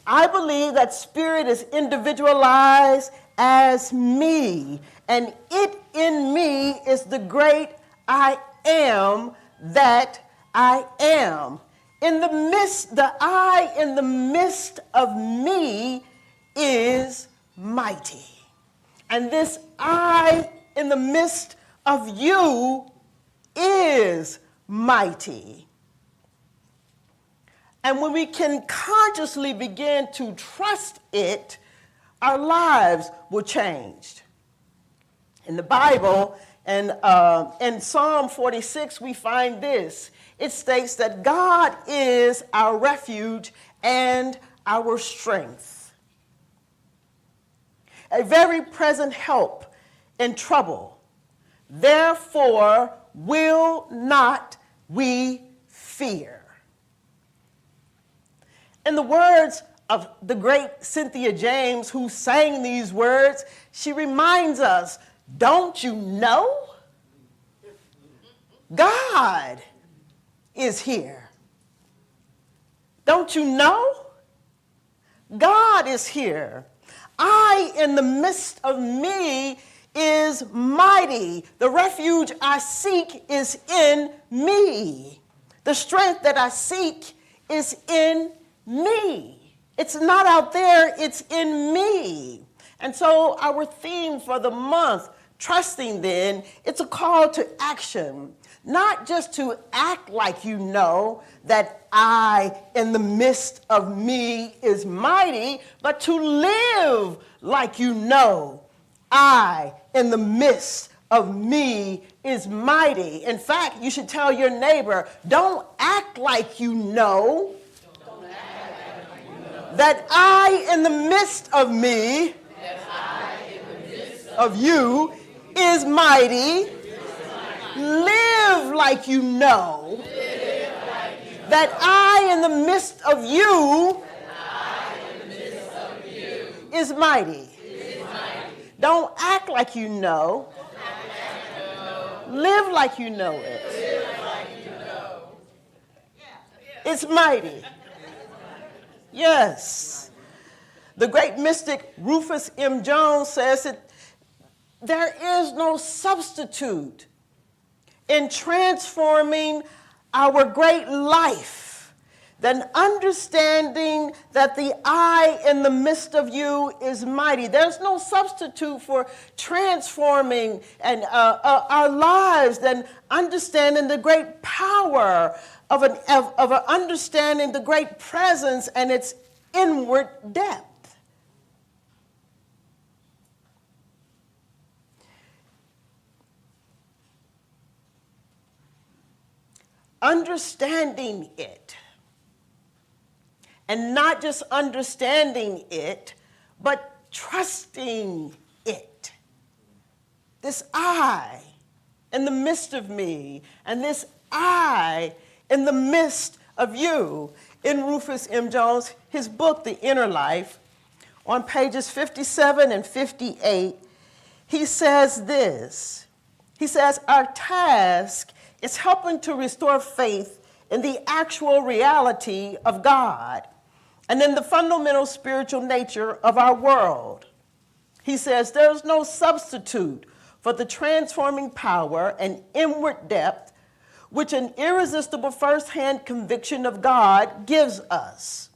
I believe that spirit is individualized as me, and it in me is the great I am that I am. The I in the midst of me is mighty. And this I in the midst of you is mighty. And when we can consciously begin to trust it, our lives will change. In the Bible, and in Psalm 46, we find this. It states that God is our refuge and our strength, a very present help in trouble. Therefore, will not we fear. In the words of the great Cynthia James, who sang these words, she reminds us, don't you know? God is here. Don't you know? God is here. I in the midst of me is mighty. The refuge I seek is in me. The strength that I seek is in me. It's not out there, it's in me. And so our theme for the month, Trusting Then, it's a call to action. Not just to act like you know that I in the midst of me is mighty, but to live like you know I in the midst of me is mighty. In fact, you should tell your neighbor, don't act like you know that I in the midst of me, of you, is mighty. Live like you know that I in the midst of you is mighty. Don't act like you know. Live like you know it. It's mighty. Yes. The great mystic Rufus M. Jones says that there is no substitute in transforming our great life than understanding that the I in the midst of you is mighty. There's no substitute for transforming and our lives than understanding the great power of understanding the great presence and its inward depth. Understanding it, and not just understanding it, but trusting it. This I in the midst of me, and this I in the midst of you. In Rufus M. Jones, his book, The Inner Life, on pages 57 and 58, he says this. He says, our task is helping to restore faith in the actual reality of God and in the fundamental spiritual nature of our world. He says, there's no substitute for the transforming power and inward depth which an irresistible first-hand conviction of God gives us.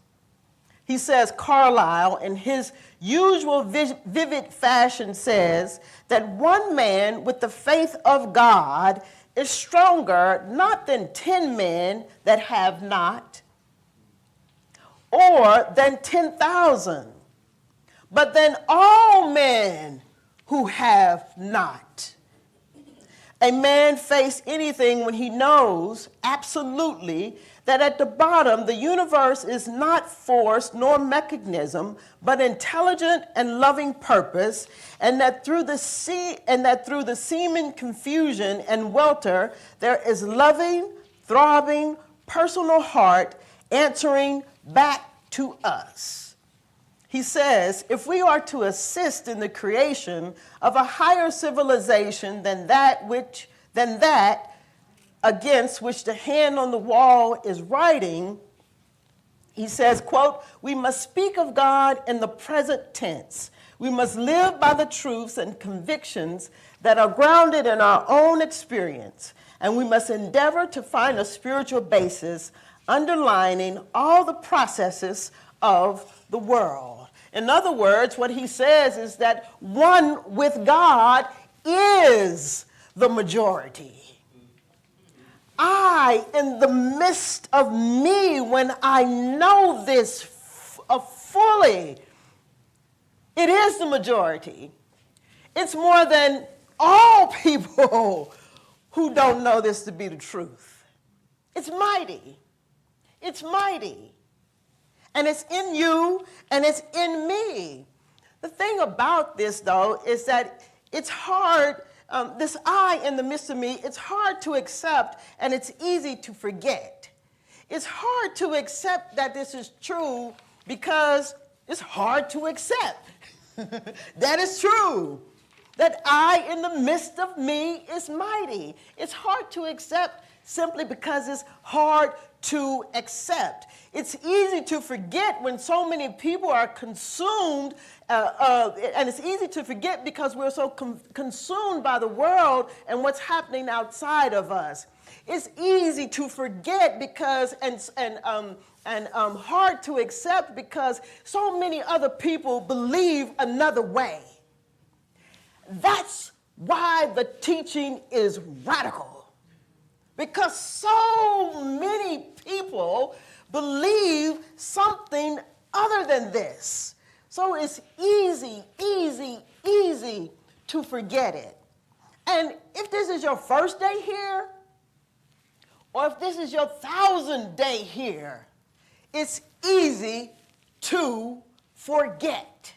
He says, Carlyle, in his usual vivid fashion, says that one man with the faith of God is stronger not than 10 men that have not, or than 10,000, but than all men who have not. A man face anything when he knows absolutely that at the bottom the universe is not force nor mechanism, but intelligent and loving purpose, and that through the seeming confusion and welter there is loving, throbbing, personal heart answering back to us. He says, if we are to assist in the creation of a higher civilization than that against which the hand on the wall is writing, he says, quote, we must speak of God in the present tense. We must live by the truths and convictions that are grounded in our own experience, and we must endeavor to find a spiritual basis underlining all the processes of the world. In other words, what he says is that one with God is the majority. I, in the midst of me, when I know this fully, it is the majority. It's more than all people who don't know this to be the truth. It's mighty. It's mighty. And it's in you, and it's in me. The thing about this, though, is that it's hard, this I in the midst of me, it's hard to accept, and it's easy to forget. It's hard to accept that this is true because it's hard to accept. That is true. That I in the midst of me is mighty. It's hard to accept simply because it's hard to accept. It's easy to forget when so many people are consumed, and it's easy to forget because we're so consumed by the world and what's happening outside of us. It's easy to forget because, and hard to accept because so many other people believe another way. That's why the teaching is radical. Because so many people believe something other than this. So it's easy to forget it. And if this is your first day here, or if this is your 1,000th day here, it's easy to forget.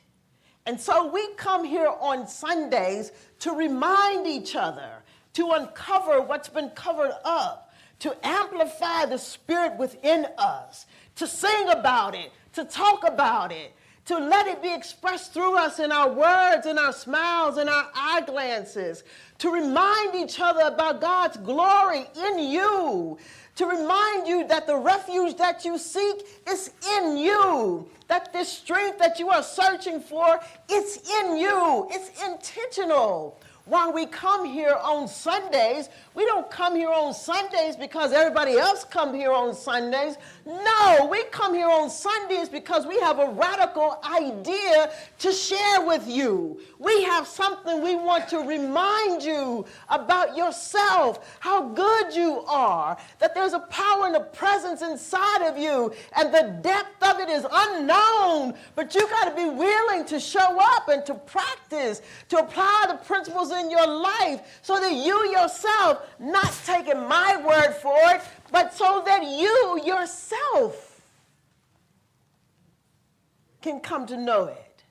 And so we come here on Sundays to remind each other, to uncover what's been covered up, to amplify the spirit within us, to sing about it, to talk about it, to let it be expressed through us in our words, in our smiles, in our eye glances, to remind each other about God's glory in you, to remind you that the refuge that you seek is in you, that this strength that you are searching for, it's in you, it's intentional. While we come here on Sundays, we don't come here on Sundays because everybody else come here on Sundays. No, we come here on Sundays because we have a radical idea to share with you. We have something we want to remind you about yourself, how good you are, that there's a power and a presence inside of you, and the depth of it is unknown, but you got to be willing to show up and to practice, to apply the principles in your life so that you yourself, not taking my word for it, but so that you yourself can come to know it.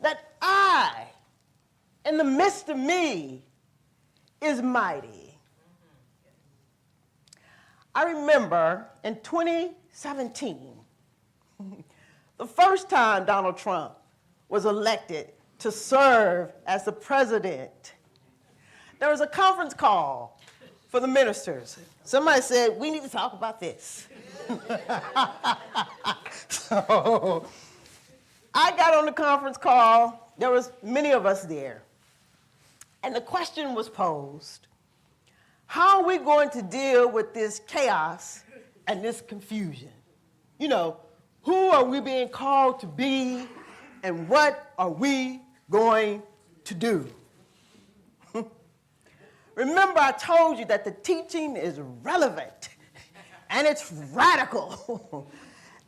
That I, in the midst of me, is mighty. I remember in 2017, the first time Donald Trump was elected to serve as the president, there was a conference call for the ministers. Somebody said, we need to talk about this. So I got on the conference call. There was many of us there. And the question was posed, how are we going to deal with this chaos and this confusion? You know, who are we being called to be, and what are we going to do? Remember, I told you that the teaching is relevant and it's radical.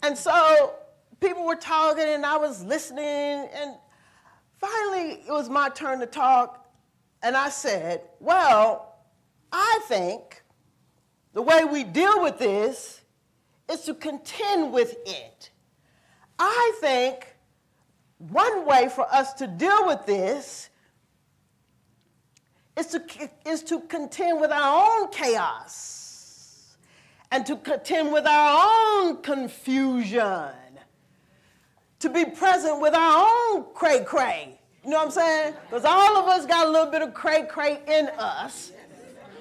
And so people were talking and I was listening, and finally it was my turn to talk, and I said, well, I think the way we deal with this is to contend with it. I think one way for us to deal with this is to contend with our own chaos and to contend with our own confusion, to be present with our own cray-cray. You know what I'm saying? Because all of us got a little bit of cray-cray in us.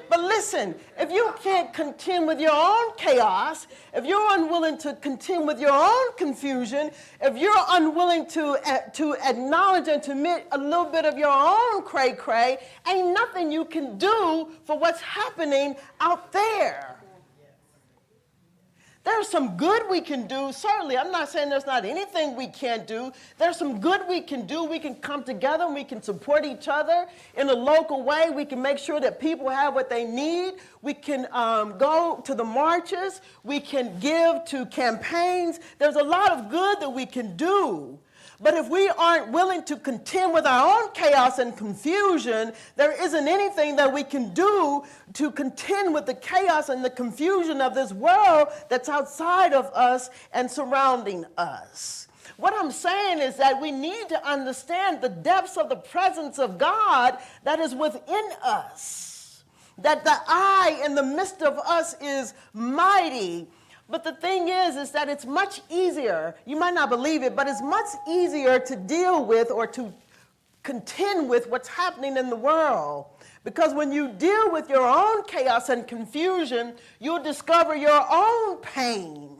But listen, if you can't contend with your own chaos, if you're unwilling to contend with your own confusion, if you're unwilling to acknowledge and to admit a little bit of your own cray-cray, ain't nothing you can do for what's happening out there. There's some good we can do, certainly. I'm not saying there's not anything we can't do. There's some good we can do. We can come together and we can support each other in a local way. We can make sure that people have what they need. We can go to the marches. We can give to campaigns. There's a lot of good that we can do. But if we aren't willing to contend with our own chaos and confusion, there isn't anything that we can do to contend with the chaos and the confusion of this world that's outside of us and surrounding us. What I'm saying is that we need to understand the depths of the presence of God that is within us, that the I in the midst of us is mighty. But the thing is that it's much easier, you might not believe it, but it's much easier to deal with or to contend with what's happening in the world. Because when you deal with your own chaos and confusion, you'll discover your own pain.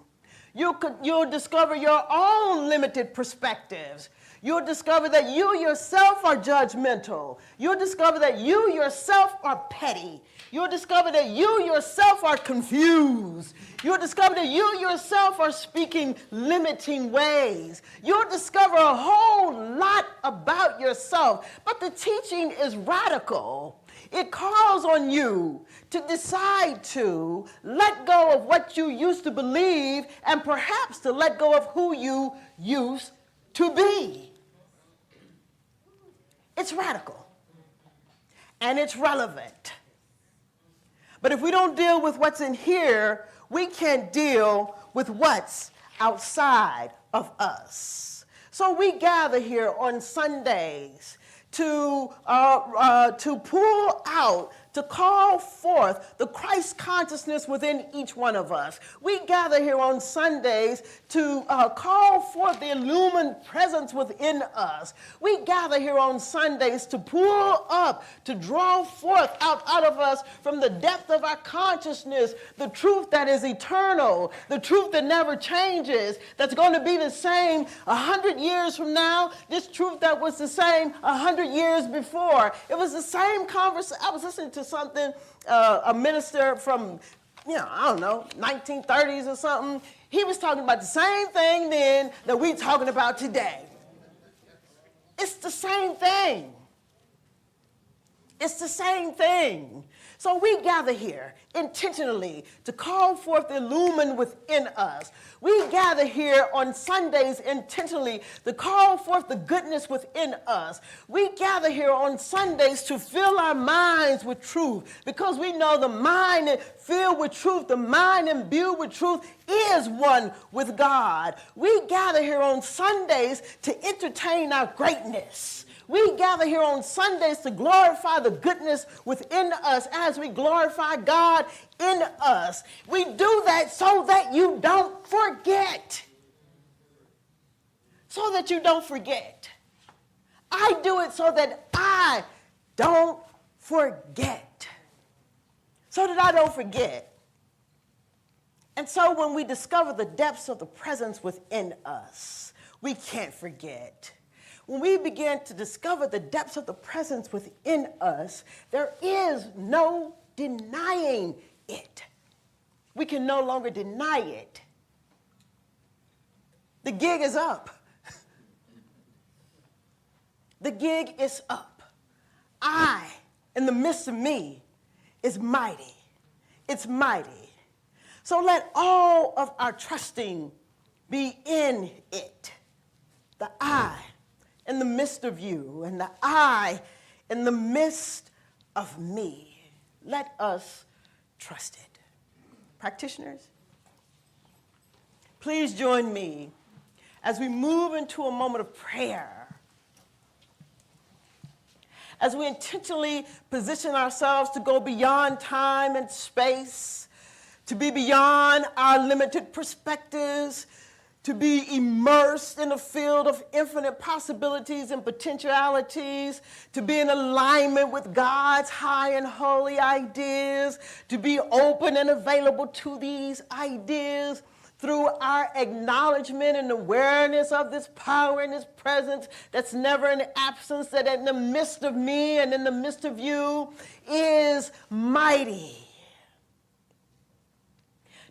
You'll discover your own limited perspectives. You'll discover that you yourself are judgmental. You'll discover that you yourself are petty. You'll discover that you yourself are confused. You'll discover that you yourself are speaking limiting ways. You'll discover a whole lot about yourself. But the teaching is radical. It calls on you to decide to let go of what you used to believe and perhaps to let go of who you used to be. It's radical and it's relevant. But if we don't deal with what's in here, we can't deal with what's outside of us. So we gather here on Sundays to pull out, to call forth the Christ consciousness within each one of us. We gather here on Sundays to call forth the illumined presence within us. We gather here on Sundays to pull up, to draw forth out of us from the depth of our consciousness the truth that is eternal, the truth that never changes, that's going to be the same 100 years from now, this truth that was the same 100 years before. It was the same conversation. I was listening to something, a minister from, I don't know, 1930s or something. He was talking about the same thing then that we're talking about today. It's the same thing. It's the same thing. So we gather here intentionally to call forth the illumined within us. We gather here on Sundays intentionally to call forth the goodness within us. We gather here on Sundays to fill our minds with truth, because we know the mind filled with truth, the mind imbued with truth is one with God. We gather here on Sundays to entertain our greatness. We gather here on Sundays to glorify the goodness within us as we glorify God in us. We do that so that you don't forget. So that you don't forget. I do it so that I don't forget. So that I don't forget. And so when we discover the depths of the presence within us, we can't forget. When we begin to discover the depths of the presence within us, there is no denying it. We can no longer deny it. The gig is up. The gig is up. I, in the midst of me, is mighty. It's mighty. So let all of our trusting be in it. The I in the midst of you, and the I in the midst of me. Let us trust it. Practitioners, please join me as we move into a moment of prayer, as we intentionally position ourselves to go beyond time and space, to be beyond our limited perspectives, to be immersed in a field of infinite possibilities and potentialities, to be in alignment with God's high and holy ideas, to be open and available to these ideas through our acknowledgement and awareness of this power and this presence that's never in absence, that in the midst of me and in the midst of you is mighty.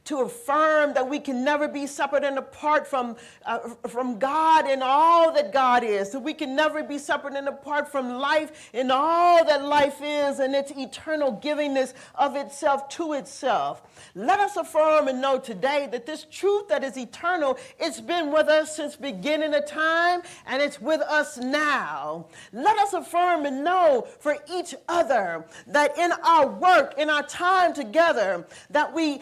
To affirm that we can never be separate and apart from God and all that God is. That we can never be separate and apart from life and all that life is and its eternal givingness of itself to itself. Let us affirm and know today that this truth that is eternal, it's been with us since beginning of time and it's with us now. Let us affirm and know for each other that in our work, in our time together, that we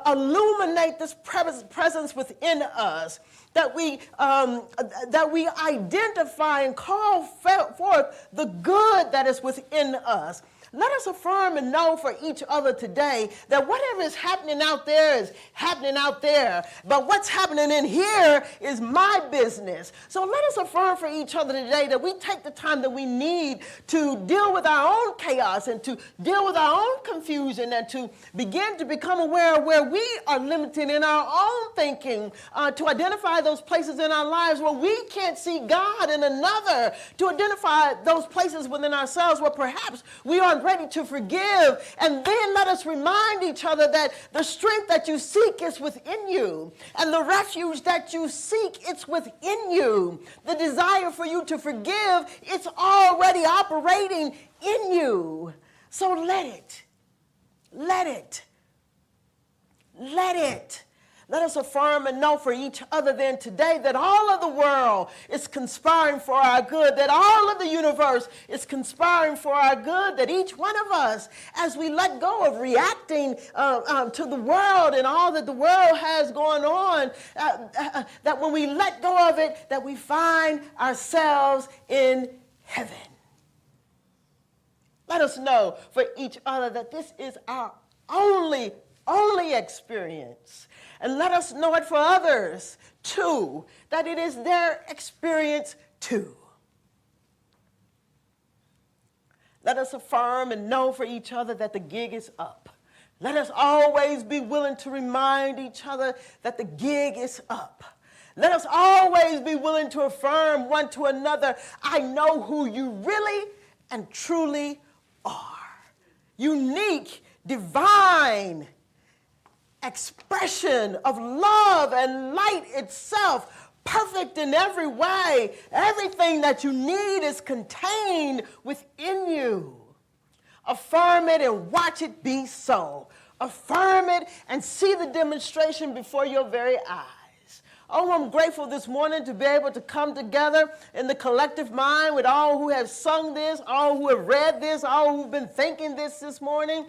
illuminate this presence within us, that we identify and call forth the good that is within us. Let us affirm and know for each other today that whatever is happening out there is happening out there, but what's happening in here is my business. So let us affirm for each other today that we take the time that we need to deal with our own chaos and to deal with our own confusion and to begin to become aware of where we are limited in our own thinking, to identify those places in our lives where we can't see God in another, to identify those places within ourselves where perhaps we are ready to forgive, and then let us remind each other that the strength that you seek is within you, and the refuge that you seek, it's within you. The desire for you to forgive, it's already operating in you. So let it. Let us affirm and know for each other then today that all of the world is conspiring for our good, that all of the universe is conspiring for our good, that each one of us, as we let go of reacting to the world and all that the world has going on, that when we let go of it, that we find ourselves in heaven. Let us know for each other that this is our only experience. And let us know it for others, too, that it is their experience, too. Let us affirm and know for each other that the gig is up. Let us always be willing to remind each other that the gig is up. Let us always be willing to affirm one to another, I know who you really and truly are. Unique, divine expression of love and light itself, perfect in every way. Everything that you need is contained within you. Affirm it and watch it be so. Affirm it and see the demonstration before your very eyes. Oh, I'm grateful this morning to be able to come together in the collective mind with all who have sung this, all who have read this, all who've been thinking this morning.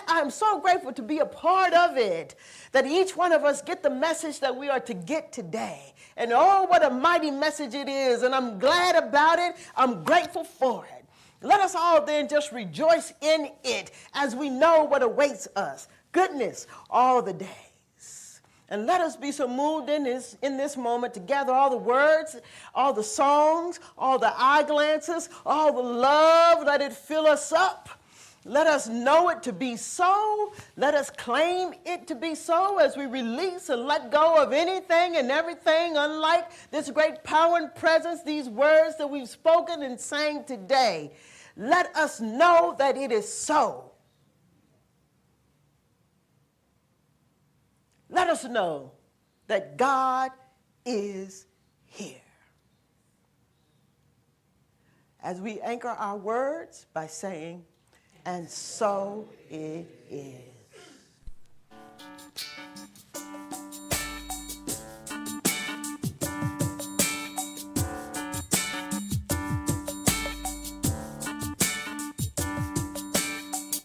I'm so grateful to be a part of it, that each one of us get the message that we are to get today. And oh, what a mighty message it is, and I'm glad about it. I'm grateful for it. Let us all then just rejoice in it as we know what awaits us. Goodness all the days. And let us be so moved in this moment to gather all the words, all the songs, all the eye glances, all the love, let it fill us up. Let us know it to be so. Let us claim it to be so as we release and let go of anything and everything unlike this great power and presence, these words that we've spoken and sang today. Let us know that it is so. Let us know that God is here. As we anchor our words by saying, and so it is.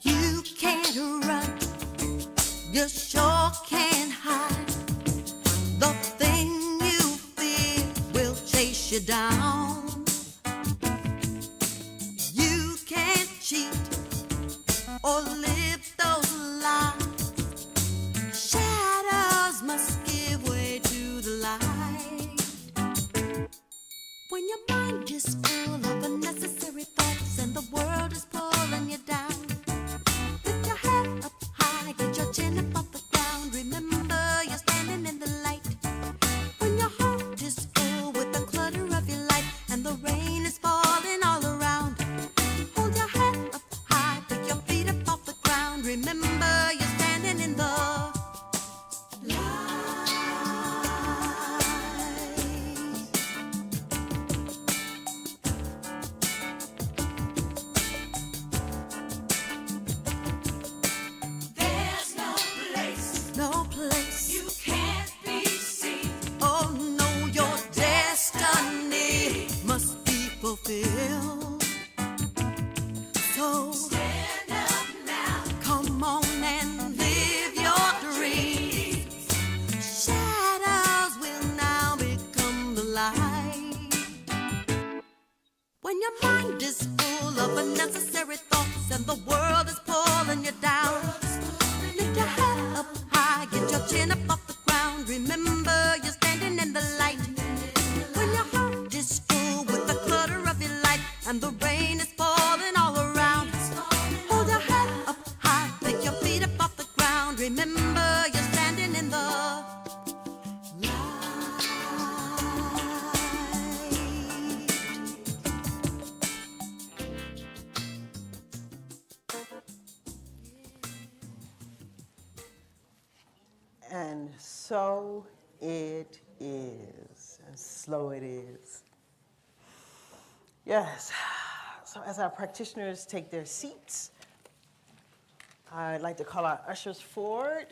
You can't run, you sure can't hide. The thing you fear will chase you down. You can't cheat or live those lies. Shadows must give way to the light. When your mind is full of unnecessary thoughts and the world is pulling you down, lift your head up high, get your chin up off the ground. Remember you're standing in the light. When your heart is full with the clutter of your life and the rain is falling all around, hold your head up high, pick your feet up off the ground. Remember you're standing in the light. There's no place you can't be seen. Oh no, your destiny must be fulfilled. So Stand up now. come on and live your dreams. Shadows will now become the light. When your mind is full of unnecessary thoughts and the world is pulling you down, lift your head up high, get your chin up off the ground. Remember you're standing in the light. When your heart is full with the clutter of your life and the rain is falling all around, hold your head up high, pick your feet up off the ground. Remember you're standing in the light. And so it is, and slow it is. Yes, so as our practitioners take their seats, I'd like to call our ushers forward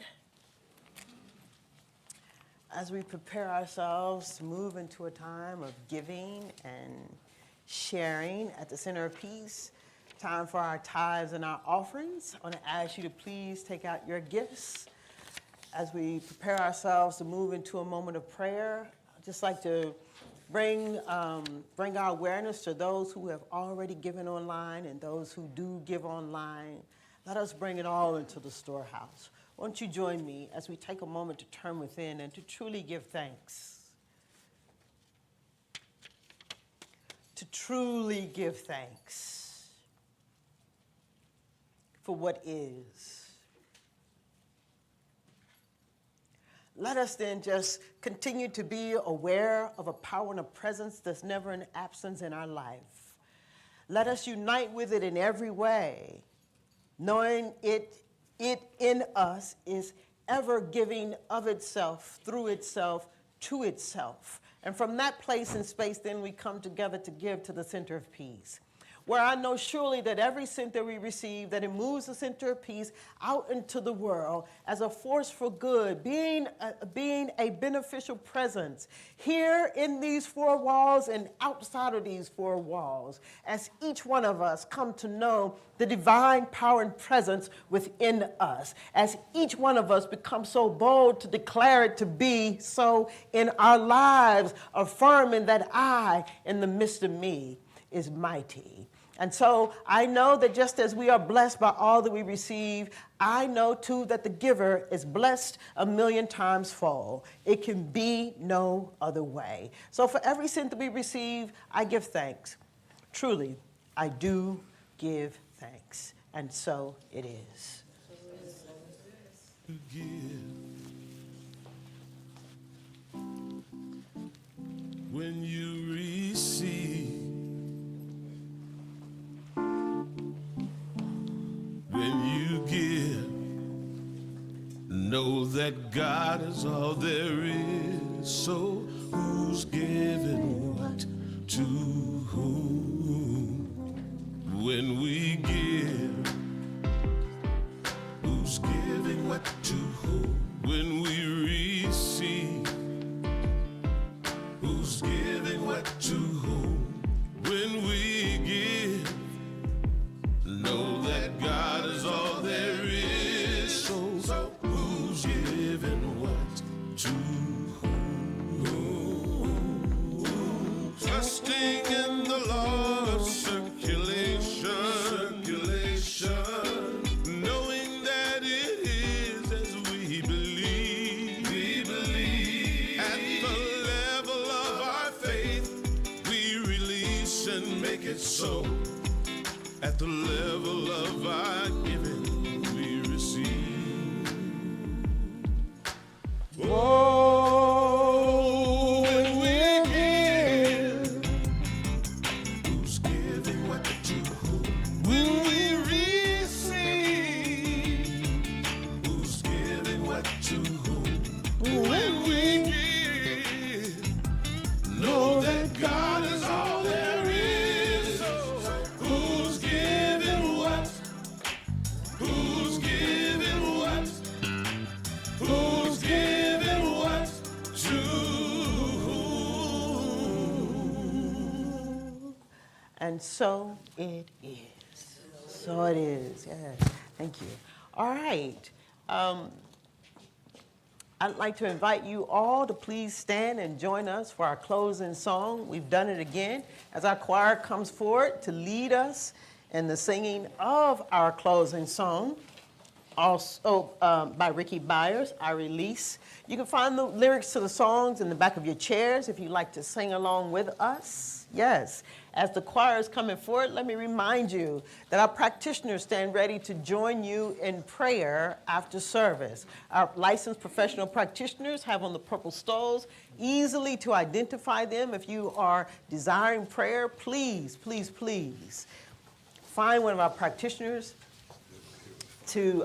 as we prepare ourselves to move into a time of giving and sharing at the Center of Peace. Time for our tithes and our offerings. I want to ask you to please take out your gifts. As we prepare ourselves to move into a moment of prayer, I'd just like to bring our awareness to those who have already given online and those who do give online. Let us bring it all into the storehouse. Won't you join me as we take a moment to turn within and to truly give thanks? To truly give thanks for what is. Let us then just continue to be aware of a power and a presence that's never an absence in our life. Let us unite with it in every way, knowing it in us is ever giving of itself, through itself, to itself. And from that place and space, then we come together to give to the center of peace, where I know surely that every cent that we receive, that it moves the center of peace out into the world as a force for good, being a beneficial presence here in these four walls and outside of these four walls, as each one of us come to know the divine power and presence within us, as each one of us becomes so bold to declare it to be so in our lives, affirming that I, in the midst of me, is mighty. And so I know that just as we are blessed by all that we receive, I know too that the giver is blessed 1,000,000 times fold. It can be no other way. So for every cent that we receive, I give thanks. Truly, I do give thanks. And so it is. When you receive, when you give, know that God is all there is. So who's giving what to whom? When we give, who's giving what to whom? When we receive, who's giving what to whom? When we give, know that God is all there is. So who's giving what to whom? Trusting in the law of circulation, knowing that it is as we believe. At the level of our faith, we release and make it so. At the level of our giving, we receive. Oh, when we give, who's giving what to whom? When we receive, who's giving what to whom? When we give, know that God is all there is. Who's giving what? Who's giving what? Who's giving what to whom? And so it is. So it is, yes. Thank you. All right. I'd like to invite you all to please stand and join us for our closing song. We've done it again as our choir comes forward to lead us in the singing of our closing song, also by Ricky Byers, I Release. You can find the lyrics to the songs in the back of your chairs if you'd like to sing along with us. Yes. As the choir is coming forward, let me remind you that our practitioners stand ready to join you in prayer after service. Our licensed professional practitioners have on the purple stoles easily to identify them. If you are desiring prayer, please, please, please find one of our practitioners to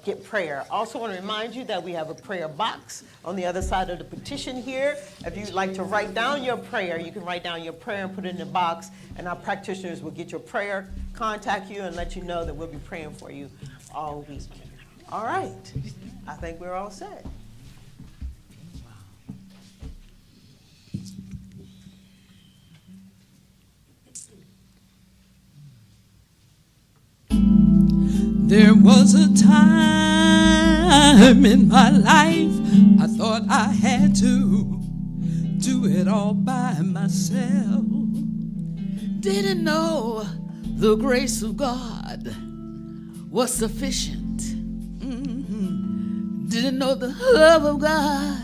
get prayer. Also want to remind you that we have a prayer box on the other side of the petition here. If you'd like to write down your prayer, you can write down your prayer and put it in the box, and our practitioners will get your prayer, contact you, and let you know that we'll be praying for you all week. All right. I think we're all set. There was a time in my life I thought I had to do it all by myself. Didn't know the grace of God was sufficient. Didn't know the love of God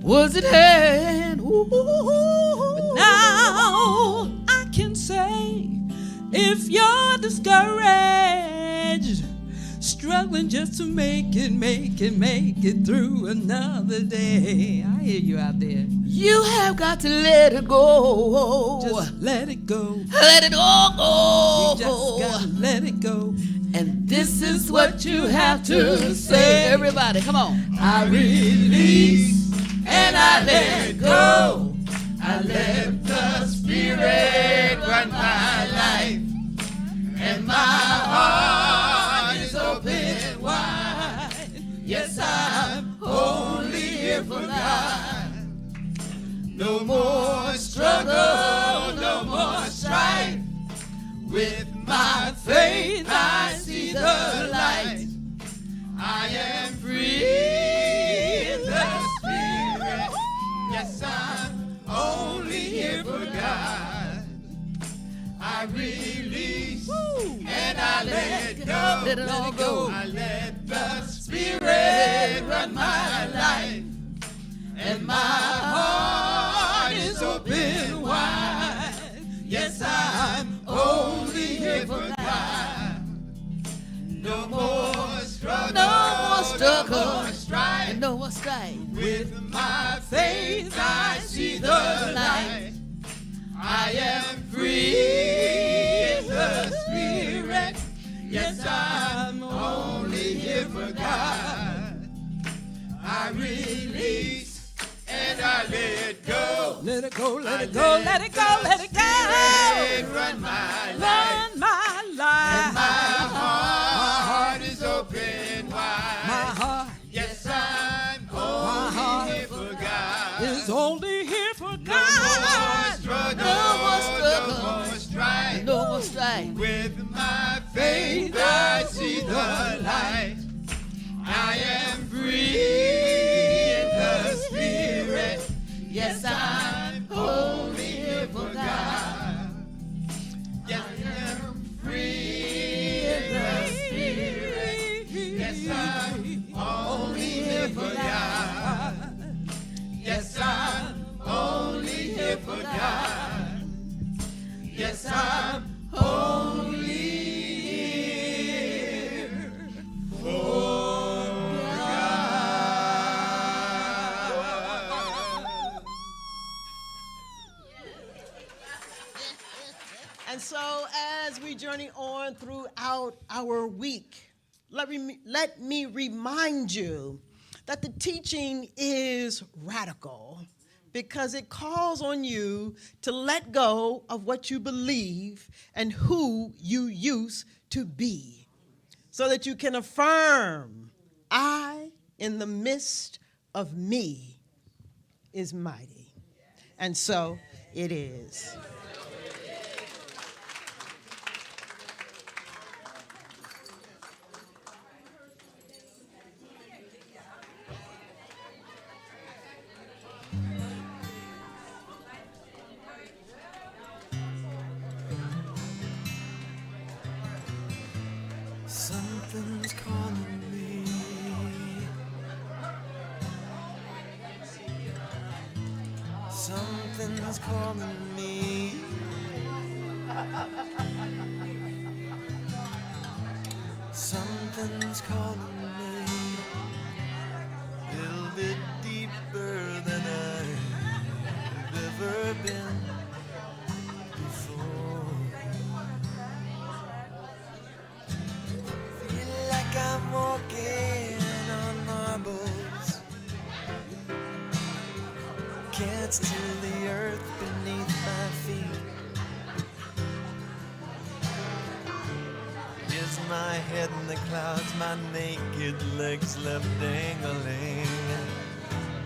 was at hand. Ooh. But now I can say, if you're discouraged, struggling just to make it through another day. I hear you out there. You have got to let it go. Just let it go. Let it all You go. just gotta let it go. And this is what you have to say. Everybody, come on. I release and I let go. I let the Spirit run my life. And my heart is open wide. Yes, I'm only here for God. No more struggle, no more strife. With my faith, I see the light. I am free in the Spirit. Yes, I'm only here for God. I release and I let go. Let it all go. I let the Spirit run my life. And my heart is open wide. Yes, I'm only here for God. No more struggle, no more strife, and no more strife. With my faith, I see the light. I am free in the Spirit. Yes, I'm only here for God. I release and I let go. Let it go, let it go, let it go, let it go. Run my life. Run my life. And my heart is open wide. My heart. Yes, I'm only here for God. Is only here for God. No more struggle, no more strife, no more strife. With my faith, I see the light. I am free in the Spirit. Yes, I'm only here for God. Yes, I am free in the Spirit. Yes, I'm only here for God. Yes, I'm only here for God. Yes, I'm only here for And so, as we journey on throughout our week, let me remind you that the teaching is radical because it calls on you to let go of what you believe and who you used to be so that you can affirm, I, in the midst of me, is mighty. And so it is. Something's calling me. Something's calling me. Something's calling me. A little bit deeper than I've ever been before. Feel like I'm walking on marbles. Can't steal the earth beneath my feet. Is my head in the clouds, my naked legs left dangling.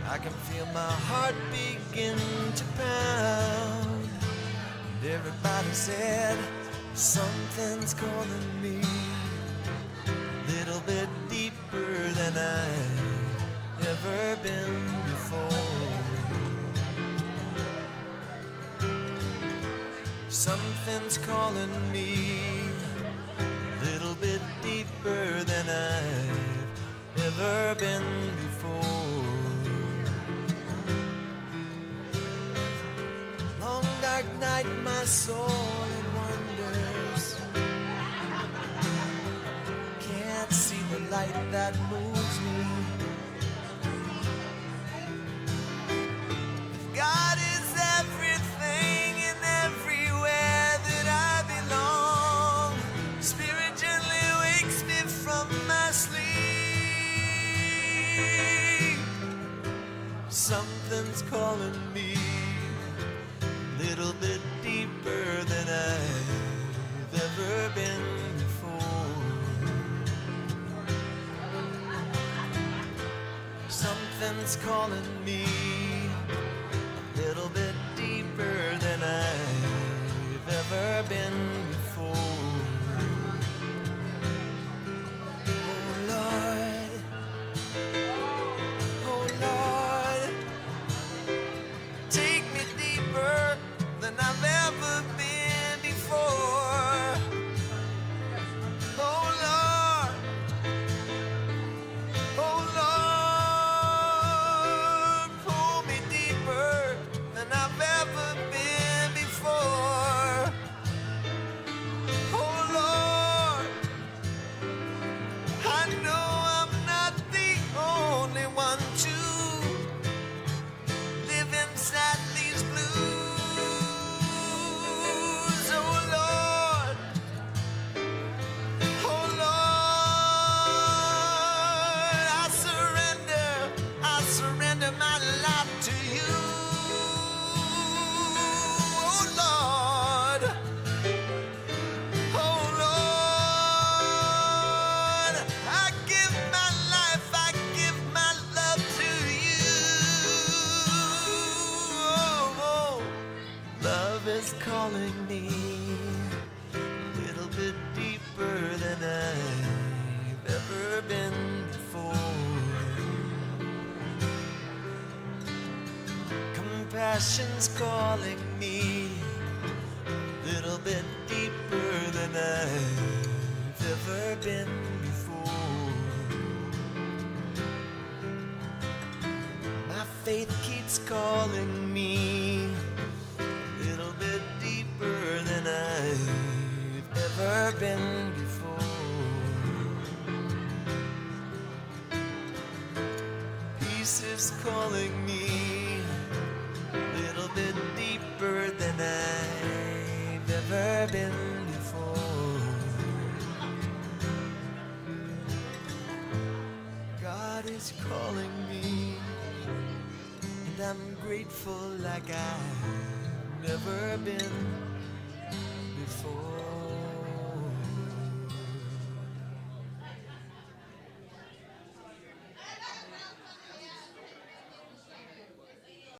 I can feel my heart begin to pound. And everybody said, something's calling me. Little bit deeper than I've ever been before. Something's calling me a little bit deeper than I've ever been before. Long dark night, my soul it wanders. Can't see the light that moves me. If God is everything and everywhere that I belong, Spirit gently wakes me from my sleep. Something's calling me a little bit deeper than I've ever been before. Something's calling me a little bit deeper than I've ever been before. Oh Lord, oh Lord, take me deeper than I've ever been before. Oh Lord, oh Lord, pull me deeper than I've ever been before. Oh Lord, I know I'm not the only one to live inside these blues. Oh Lord, oh Lord, I surrender my life to you. Oh Lord, oh Lord, I give my life, I give my love to you. Oh, love is calling me a little bit deeper than I've ever been before. Compassion's calling me a little bit deeper than I've ever been before. My faith keeps calling me a little bit deeper than I've ever been before. Peace is calling me a little bit deeper than I've ever been before. God is calling me, and I'm grateful like I've never been